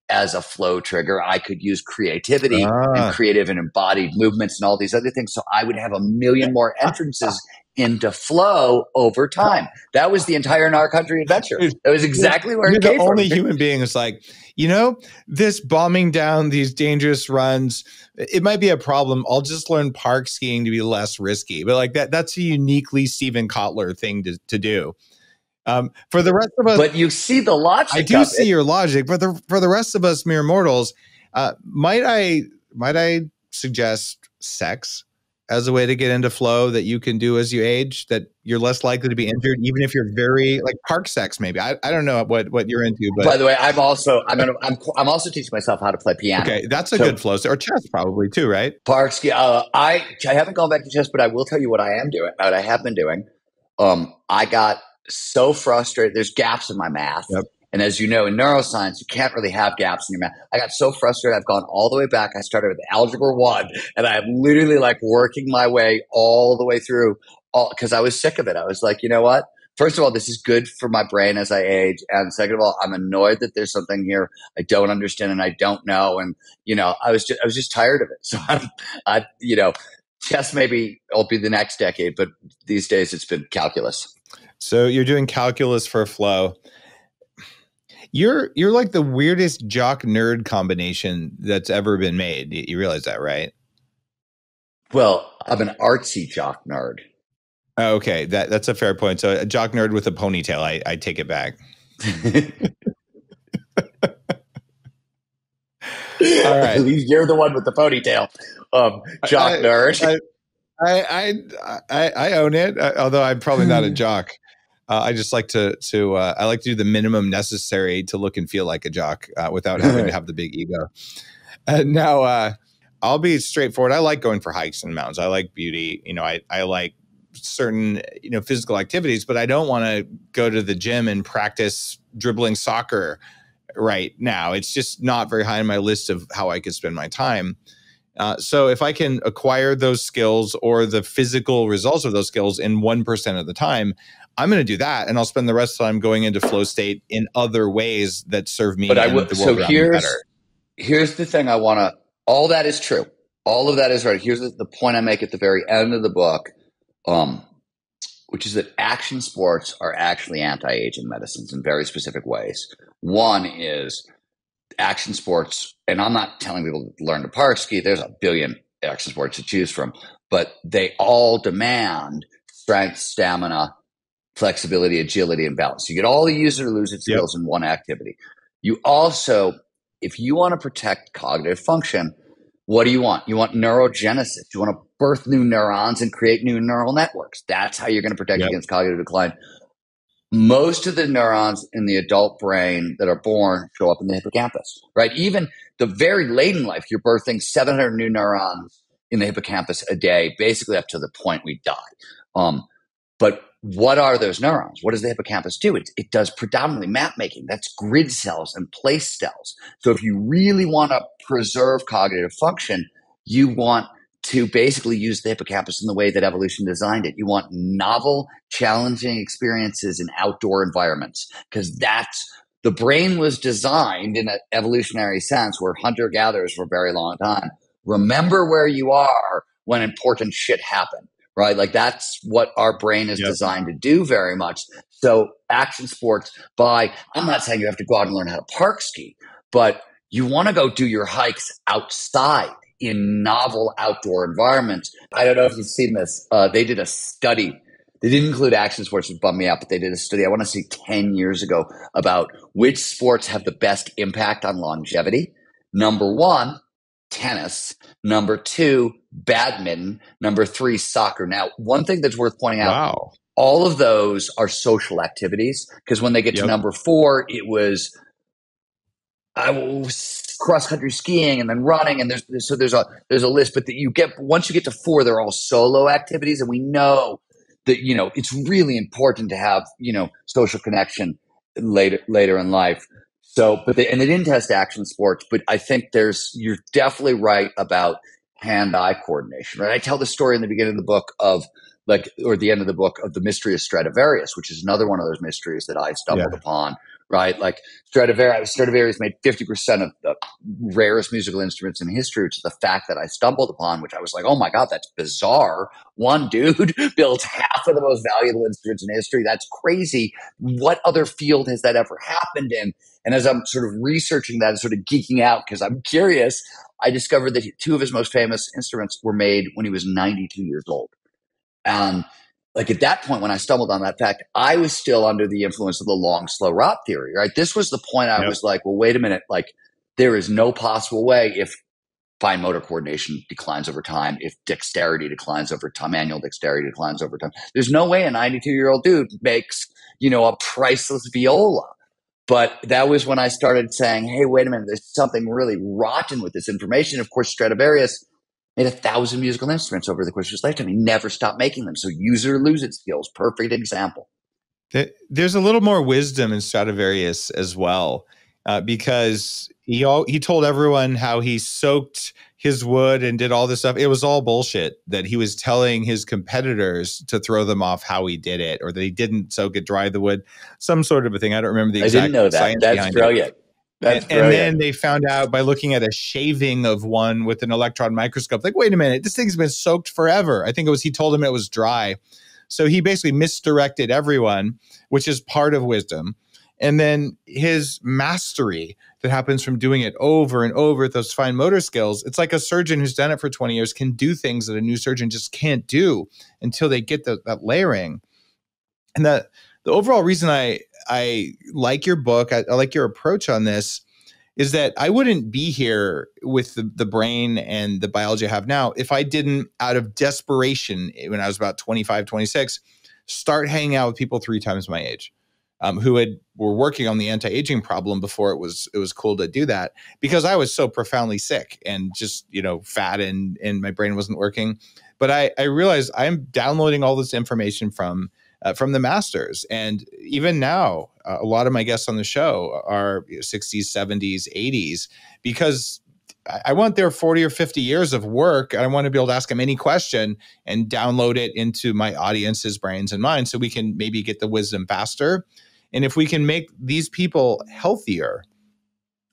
as a flow trigger. I could use creativity and creative and embodied movements and all these other things. So I would have a million more entrances into flow over time. That was the entire Gnar Country adventure. That was exactly where it came from. You're the only human being who's like, this bombing down these dangerous runs, it might be a problem. I'll just learn park skiing to be less risky. But like that's a uniquely Stephen Kotler thing to do. For the rest of us, but you see the logic. I do see your logic, but for the rest of us mere mortals, might I suggest sex as a way to get into flow that you can do as you age, that you're less likely to be injured, even if you're very like park sex, maybe. I don't know what you're into, but by the way, I'm also teaching myself how to play piano. Okay, that's a good flow. Or chess probably too, right? Park ski. I haven't gone back to chess, but I will tell you what I am doing. What I have been doing. I got so frustrated. There's gaps in my math. Yep. And as you know, in neuroscience, you can't really have gaps in your math. I got so frustrated. I've gone all the way back. I started with algebra 1, and I'm literally like working my way all the way through because I was sick of it. I was like, you know what? First of all, this is good for my brain as I age. And second of all, I'm annoyed that there's something here I don't understand and I don't know. And, I was just tired of it. So chess maybe will be the next decade, but these days it's been calculus. So you're doing calculus for flow. You're like the weirdest jock nerd combination that's ever been made. You realize that, right? Well, I'm an artsy jock nerd. Oh, okay, that's a fair point. So a jock nerd with a ponytail, I take it back. All right, you're the one with the ponytail, jock nerd. I own it, although I'm probably not a jock. I just like to I like to do the minimum necessary to look and feel like a jock without having to have the big ego. Now, I'll be straightforward. I like going for hikes and mountains. I like beauty. I like certain physical activities, but I don't want to go to the gym and practice dribbling soccer right now. It's just not very high on my list of how I could spend my time. So if I can acquire those skills or the physical results of those skills in 1% of the time, I'm going to do that, and I'll spend the rest of the time going into flow state in other ways that serve me. But the world around me better. Here's the thing I want to. All that is true. All of that is right. Here's the point I make at the very end of the book, which is that action sports are actually anti-aging medicines in very specific ways. One is action sports, and I'm not telling people to learn to park ski. There's a billion action sports to choose from, but they all demand strength, stamina, flexibility, agility, and balance. You get all the use it or lose it skills in one activity. You also, if you want to protect cognitive function, what do you want? You want neurogenesis. You want to birth new neurons and create new neural networks. That's how you're going to protect against cognitive decline. Most of the neurons in the adult brain that are born show up in the hippocampus, right? Even the very late in life, you're birthing 700 new neurons in the hippocampus a day, basically up to the point we die. But what are those neurons? What does the hippocampus do? It does predominantly map making. That's grid cells and place cells. So if you really want to preserve cognitive function, you want to basically use the hippocampus in the way that evolution designed it. You want novel, challenging experiences in outdoor environments, because the brain was designed in an evolutionary sense where hunter-gatherers for a very long time. Remember where you are when important shit happened. Right? Like that's what our brain is designed to do very much. So action sports I'm not saying you have to go out and learn how to park ski, but you want to go do your hikes outside in novel outdoor environments. I don't know if you've seen this. They did a study. They didn't include action sports, which bummed me out, but they did a study, I want to say 10 years ago, about which sports have the best impact on longevity. Number 1, tennis. Number 2, badminton. Number 3, soccer. Now, one thing that's worth pointing out, all of those are social activities, because when they get to number 4, it was cross-country skiing and then running, and there's a list. But once you get to 4, they're all solo activities, and we know that it's really important to have social connection later in life. So, they didn't test action sports, but I think you're definitely right about hand-eye coordination, right? I tell the story in the beginning of the book or the end of the book of the mystery of Stradivarius, which is another one of those mysteries that I stumbled upon, right? Like Stradivarius made 50% of the rarest musical instruments in history, which is the fact that I stumbled upon, which I was like, oh my God, that's bizarre. One dude built half of the most valuable instruments in history. That's crazy. What other field has that ever happened in? And as I'm sort of researching that and sort of geeking out because I'm curious, I discovered that two of his most famous instruments were made when he was 92 years old. And like at that point, when I stumbled on that fact, I was still under the influence of the long, slow rot theory, right? This was the point I was like, well, wait a minute. Like there is no possible way if fine motor coordination declines over time, if dexterity declines over time, manual dexterity declines over time. There's no way a 92-year-old dude makes, a priceless viola. But that was when I started saying, hey, wait a minute, there's something really rotten with this information. Of course, Stradivarius made 1,000 musical instruments over the course of his lifetime. He never stopped making them. So use it or lose it skills. Perfect example. There's a little more wisdom in Stradivarius as well, because he told everyone how he soaked his wood and did all this stuff. It was all bullshit that he was telling his competitors to throw them off how he did it, or that he didn't soak it, dry the wood, some sort of a thing. I don't remember the exact I didn't know that. That's brilliant. And then they found out by looking at a shaving of one with an electron microscope, like, wait a minute, this thing's been soaked forever. I think he told him it was dry. So he basically misdirected everyone, which is part of wisdom. And then his mastery that happens from doing it over and over with those fine motor skills. It's like a surgeon who's done it for 20 years can do things that a new surgeon just can't do until they get that layering. And the overall reason I like your book, I like your approach on this, is that I wouldn't be here with the brain and the biology I have now if I didn't, out of desperation, when I was about 25, 26, start hanging out with people 3 times my age, who were working on the anti-aging problem before it was cool to do that, because I was so profoundly sick and just, fat and my brain wasn't working. But I realized I'm downloading all this information from the masters. And even now, a lot of my guests on the show are 60s, 70s, 80s, because I want their 40 or 50 years of work. I want to be able to ask them any question and download it into my audience's brains and minds so we can maybe get the wisdom faster. And if we can make these people healthier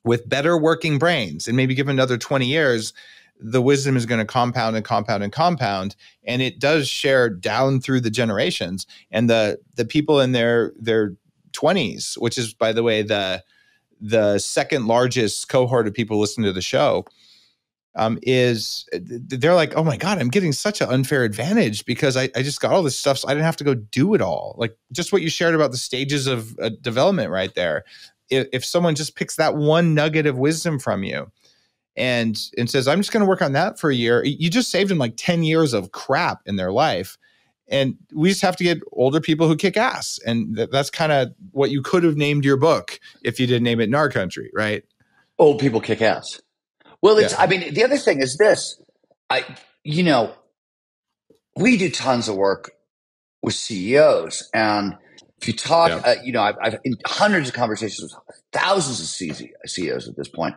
with better working brains and maybe give them another 20 years, the wisdom is going to compound and compound and compound. And it does share down through the generations. And the people in their 20s, which is, by the way, the second largest cohort of people listening to the show, they're like, oh my God, I'm getting such an unfair advantage because I just got all this stuff, so I didn't have to go do it all. Like just what you shared about the stages of development right there. If someone just picks that one nugget of wisdom from you and says, I'm just going to work on that for a year, you just saved them like 10 years of crap in their life. And we just have to get older people who kick ass. And that's kind of what you could have named your book if you didn't name it Gnar Country, right? Old people kick ass. Well, the other thing is this, we do tons of work with CEOs, and if you talk, I've in hundreds of conversations with thousands of CEOs at this point,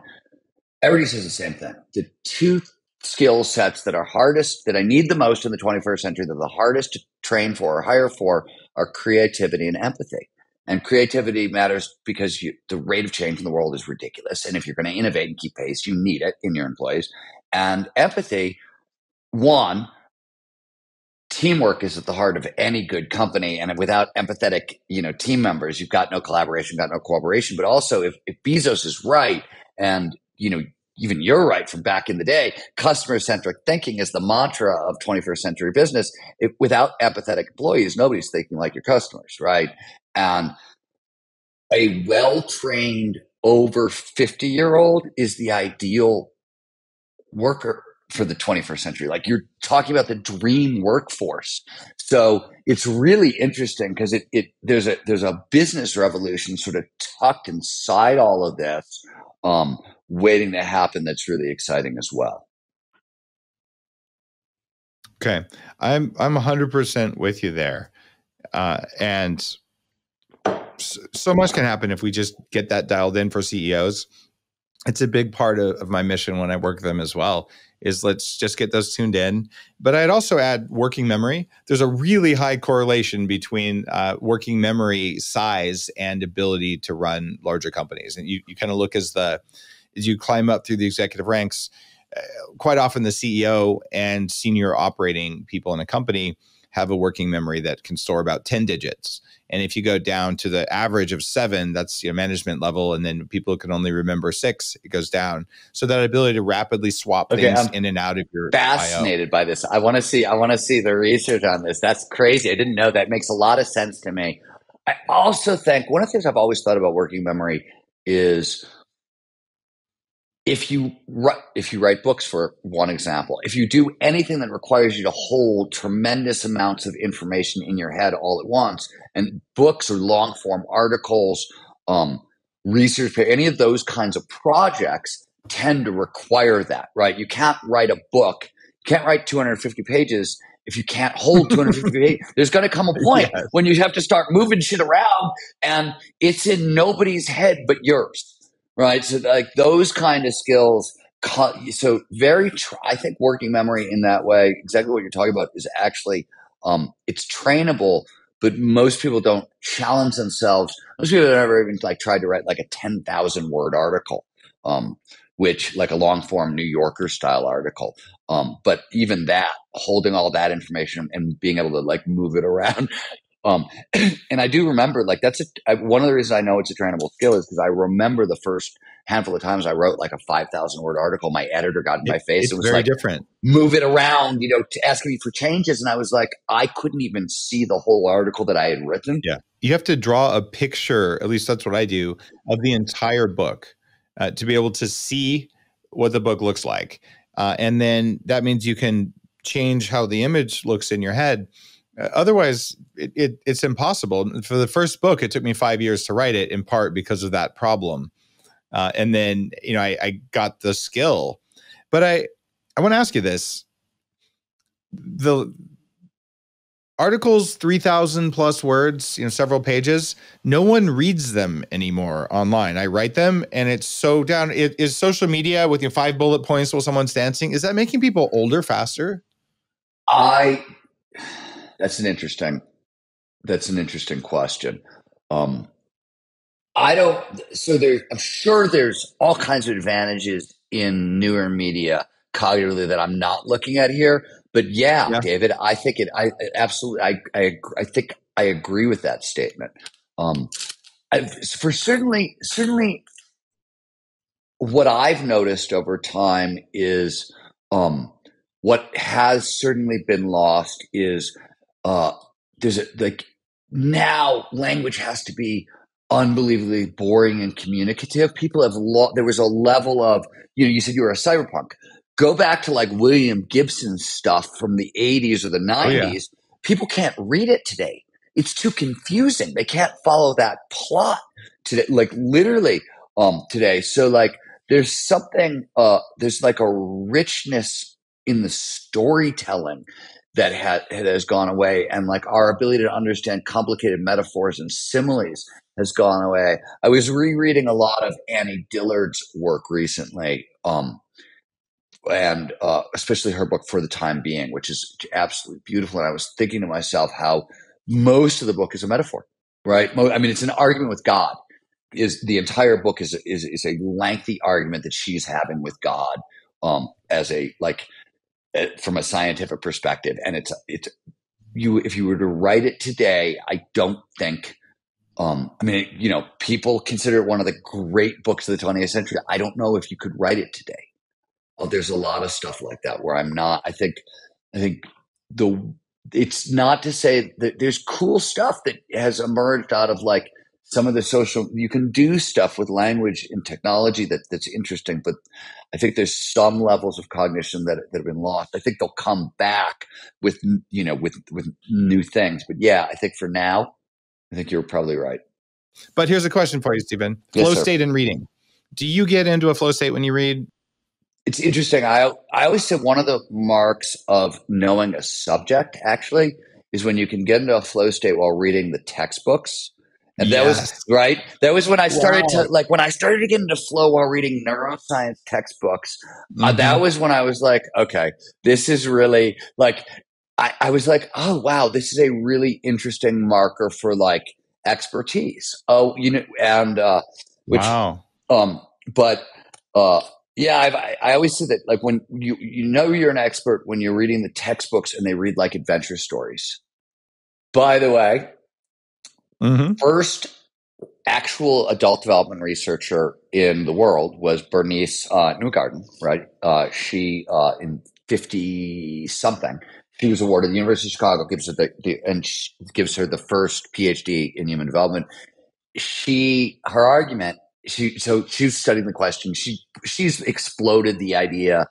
everybody says the same thing. The 2 skill sets that are hardest, that I need the most in the 21st century, that are the hardest to train for or hire for, are creativity and empathy. And creativity matters because the rate of change in the world is ridiculous. And if you're going to innovate and keep pace, you need it in your employees. And empathy, one, teamwork is at the heart of any good company. And without empathetic, team members, you've got no collaboration, got no cooperation. But also if Bezos is right, and, even you're right from back in the day, customer-centric thinking is the mantra of 21st century business. Without empathetic employees, nobody's thinking like your customers, right? And a well-trained over 50-year-old is the ideal worker for the 21st century. Like you're talking about the dream workforce. So it's really interesting because there's a business revolution sort of tucked inside all of this, waiting to happen. That's really exciting as well. Okay. I'm 100% with you there. And so much can happen if we just get that dialed in for CEOs. It's a big part of my mission when I work with them as well, is let's just get those tuned in. But I'd also add working memory. There's a really high correlation between working memory size and ability to run larger companies. And you kind of look as you climb up through the executive ranks, quite often the CEO and senior operating people in a company have a working memory that can store about 10 digits. And if you go down to the average of 7, that's management level, and then people who can only remember 6, it goes down. So that ability to rapidly swap things in and out of your fascinated by this. I want to see the research on this. That's crazy. I didn't know that. It makes a lot of sense to me. I also think one of the things I've always thought about working memory is if you write books, for one example, if you do anything that requires you to hold tremendous amounts of information in your head all at once, and books or long form articles, research, any of those kinds of projects tend to require that, right? You can't write a book, you can't write 250 pages if you can't hold 250 pages. There's going to come a point when you have to start moving shit around, and it's in nobody's head but yours. Right. So like those kind of skills. So I think working memory in that way, exactly what you're talking about, is actually, it's trainable, but most people don't challenge themselves. Most people have never even tried to write like a 10,000 word article, which like a long form New Yorker style article. But even that, holding all that information and being able to move it around. And I do remember that's one of the reasons I know it's a trainable skill is because I remember the first handful of times I wrote like a 5,000 word article. My editor got in my face and was very different. Move it around, asking me for changes. And I was like, I couldn't even see the whole article that I had written. Yeah. You have to draw a picture, at least that's what I do, of the entire book to be able to see what the book looks like. And then that means you can change how the image looks in your head. Otherwise, it's impossible. For the first book, it took me 5 years to write it, in part because of that problem. And then, I got the skill. But I want to ask you this. The articles, 3,000 plus words, several pages, no one reads them anymore online. I write them and it's so down. Is social media with 5 bullet points while someone's dancing, is that making people older faster? That's an interesting question. I'm sure there's all kinds of advantages in newer media cognitively that I'm not looking at here. But yeah. David, I think I absolutely, I think I agree with that statement. For certainly what I've noticed over time is, what has certainly been lost is, now language has to be unbelievably boring and communicative. People have there was a level of, you said you were a cyberpunk. Go back to William Gibson's stuff from the 80s or the 90s. Oh, yeah. People can't read it today. It's too confusing. They can't follow that plot today, literally today. So there's something, there's a richness in the storytelling that has gone away, and our ability to understand complicated metaphors and similes has gone away. I was rereading a lot of Annie Dillard's work recently, and especially her book For the Time Being, which is absolutely beautiful. And I was thinking to myself how most of the book is a metaphor, right? I mean, it's an argument with God. The entire book is a lengthy argument that she's having with God, as from a scientific perspective. And if you were to write it today, I don't think, people consider it one of the great books of the 20th century. I don't know if you could write it today. There's a lot of stuff like that where I'm not, I think it's not to say that there's cool stuff that has emerged out of some of the social, you can do stuff with language and technology that's interesting, but I think there's some levels of cognition that have been lost. I think they'll come back with new things. But yeah, I think for now, I think you're probably right. But here's a question for you, Stephen. Flow state in reading. Do you get into a flow state when you read? It's interesting. I always say one of the marks of knowing a subject actually is when you can get into a flow state while reading the textbooks. And that was Yes. right. That was when I started Wow. to when I started to get into flow while reading neuroscience textbooks. That Mm-hmm. was when I was like, okay, this is really I was like, oh wow, this is a really interesting marker for like expertise. Oh, and which Wow. but yeah, I always say that like when you know you're an expert when you're reading the textbooks and they read like adventure stories. By the way, Mm-hmm. first actual adult development researcher in the world was Bernice Newgarden, right? She in 50 something, she was awarded the University of Chicago gives her gives her the first PhD in human development. Her argument, she was studying the question. She's exploded the idea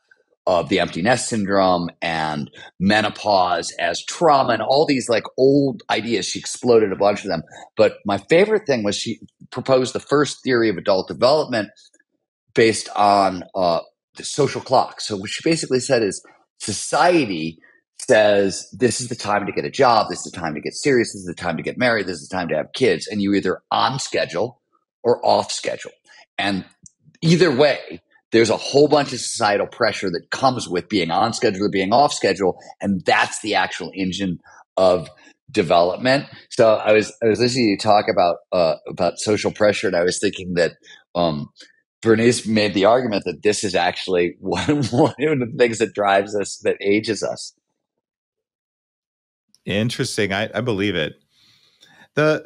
of the empty nest syndrome and menopause as trauma and all these like old ideas. She exploded a bunch of them. But my favorite thing was she proposed the first theory of adult development based on the social clock. So what she basically said is society says this is the time to get a job, this is the time to get serious, this is the time to get married, this is the time to have kids, and you're either on schedule or off schedule. And either way, there's a whole bunch of societal pressure that comes with being on schedule or being off schedule, and that's the actual engine of development. So I was listening to you talk about social pressure, and I was thinking that Bernice made the argument that this is actually one of the things that drives us, that ages us. Interesting. I believe it. The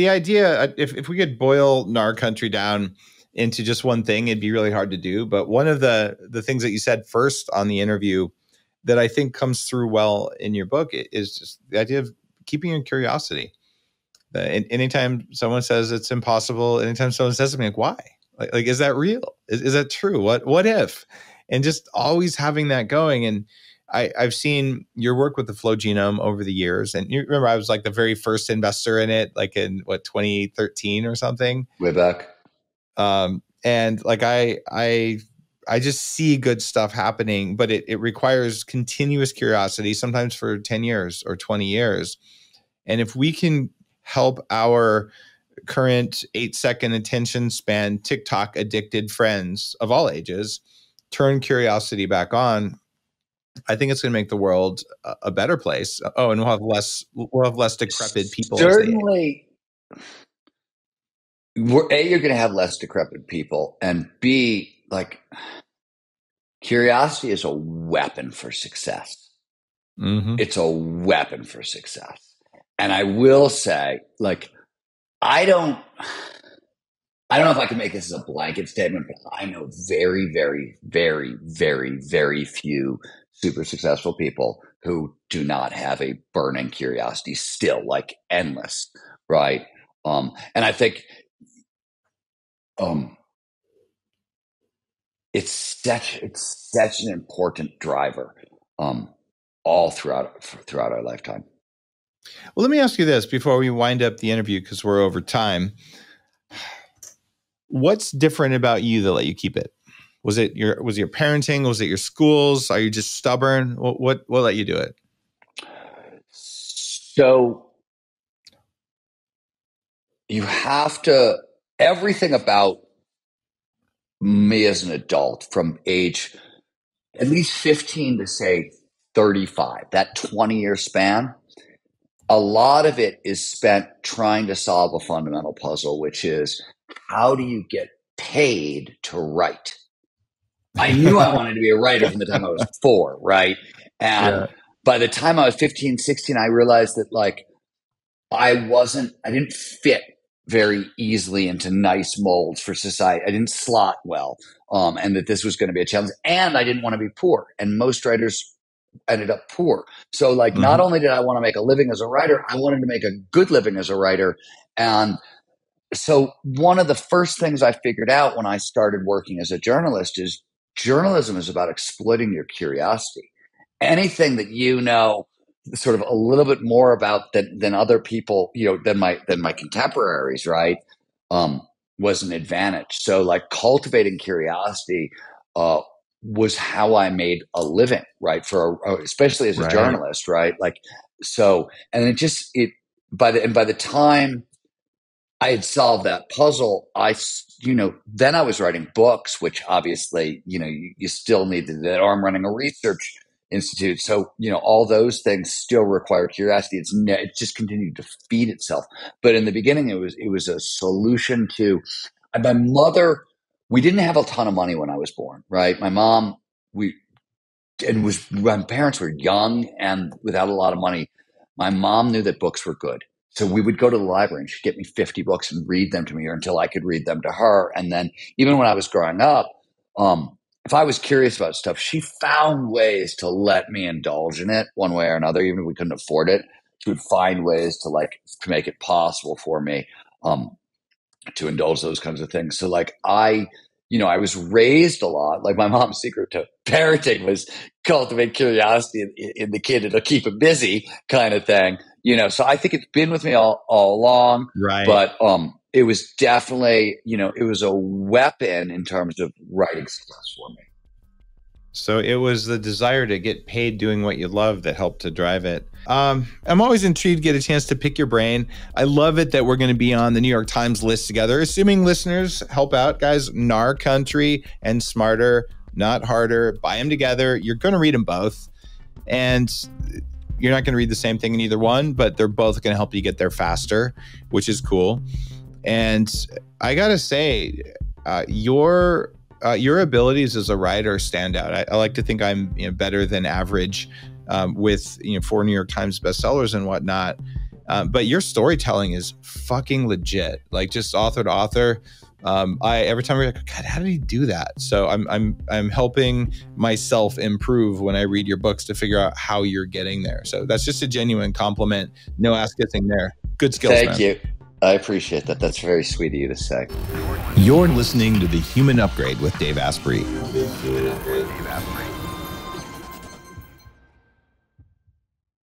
idea, if we could boil Gnar Country down into just one thing, it'd be really hard to do. But one of the things that you said first on the interview that I think comes through well in your book is just the idea of keeping your curiosity. Anytime someone says it's impossible, anytime someone says something like, why? Like is that real? Is that true? What if? And just always having that going. And I've seen your work with the flow genome over the years. And you remember I was like the very first investor in it, like in 2013 or something. Way back. And like I just see good stuff happening, but it requires continuous curiosity, sometimes for 10 years or 20 years. And if we can help our current 8-second attention span, TikTok addicted friends of all ages turn curiosity back on, I think it's going to make the world a better place. Oh, and we'll have less decrepit people. Certainly, you're going to have less decrepit people, and B, like curiosity is a weapon for success. Mm-hmm. It's a weapon for success. And I will say, like, I don't know if I can make this as a blanket statement, but I know very, very, very, very, very few super successful people who do not have a burning curiosity still, like endless, right? And I think it's such an important driver all throughout our lifetime. Well, let me ask you this before we wind up the interview, because we're over time. What's different about you that let you keep it? Was it your parenting? Was it your schools? Are you just stubborn? What let you do it? So you have to, everything about me as an adult from age at least 15 to say 35, that 20-year span, a lot of it is spent trying to solve a fundamental puzzle, which is how do you get paid to write? I knew I wanted to be a writer from the time I was 4, right? And by the time I was 15, 16, I realized that like I didn't fit very easily into nice molds for society. I didn't slot well, and that this was going to be a challenge. And I didn't want to be poor. And most writers ended up poor. So like, not only did I want to make a living as a writer, I wanted to make a good living as a writer. And so one of the first things I figured out when I started working as a journalist is journalism is about exploiting your curiosity. Anything that you know sort of a little bit more about than other people, than my contemporaries, right, was an advantage. So like cultivating curiosity was how I made a living, right, especially as a journalist, right, like so. And by the time I had solved that puzzle. Then I was writing books, which obviously, you still need to do that. Or I'm running a research institute. So, all those things still require curiosity. It just continued to feed itself. But in the beginning, it was a solution to, and my mother, we didn't have a ton of money when I was born, right? My mom, my parents were young and without a lot of money. My mom knew that books were good. So we would go to the library and she'd get me 50 books and read them to me, or until I could read them to her. And then even when I was growing up, if I was curious about stuff, she found ways to let me indulge in it one way or another. Even if we couldn't afford it, she would find ways to make it possible for me to indulge those kinds of things. So I was raised a lot. Like, my mom's secret to parenting was cultivate curiosity in the kid. It'll keep him busy, kind of thing. So I think it's been with me all along. Right. But it was definitely, it was a weapon in terms of writing skills for me. So it was the desire to get paid doing what you love that helped to drive it. I'm always intrigued to get a chance to pick your brain. I love it that we're going to be on the New York Times list together. Assuming listeners help out, guys, Gnar Country and Smarter, Not Harder. Buy them together. You're going to read them both. And you're not going to read the same thing in either one, but they're both going to help you get there faster, which is cool. And I got to say, your abilities as a writer stand out. I like to think I'm better than average with 4 New York Times bestsellers and whatnot. But your storytelling is fucking legit. Like, just author to author. Every time we're like, God, how did he do that? So I'm helping myself improve when I read your books to figure out how you're getting there. So that's just a genuine compliment. No ass-kissing there. Good skills, man. Thank you. I appreciate that. That's very sweet of you to say. You're listening to The Human Upgrade with Dave Asprey.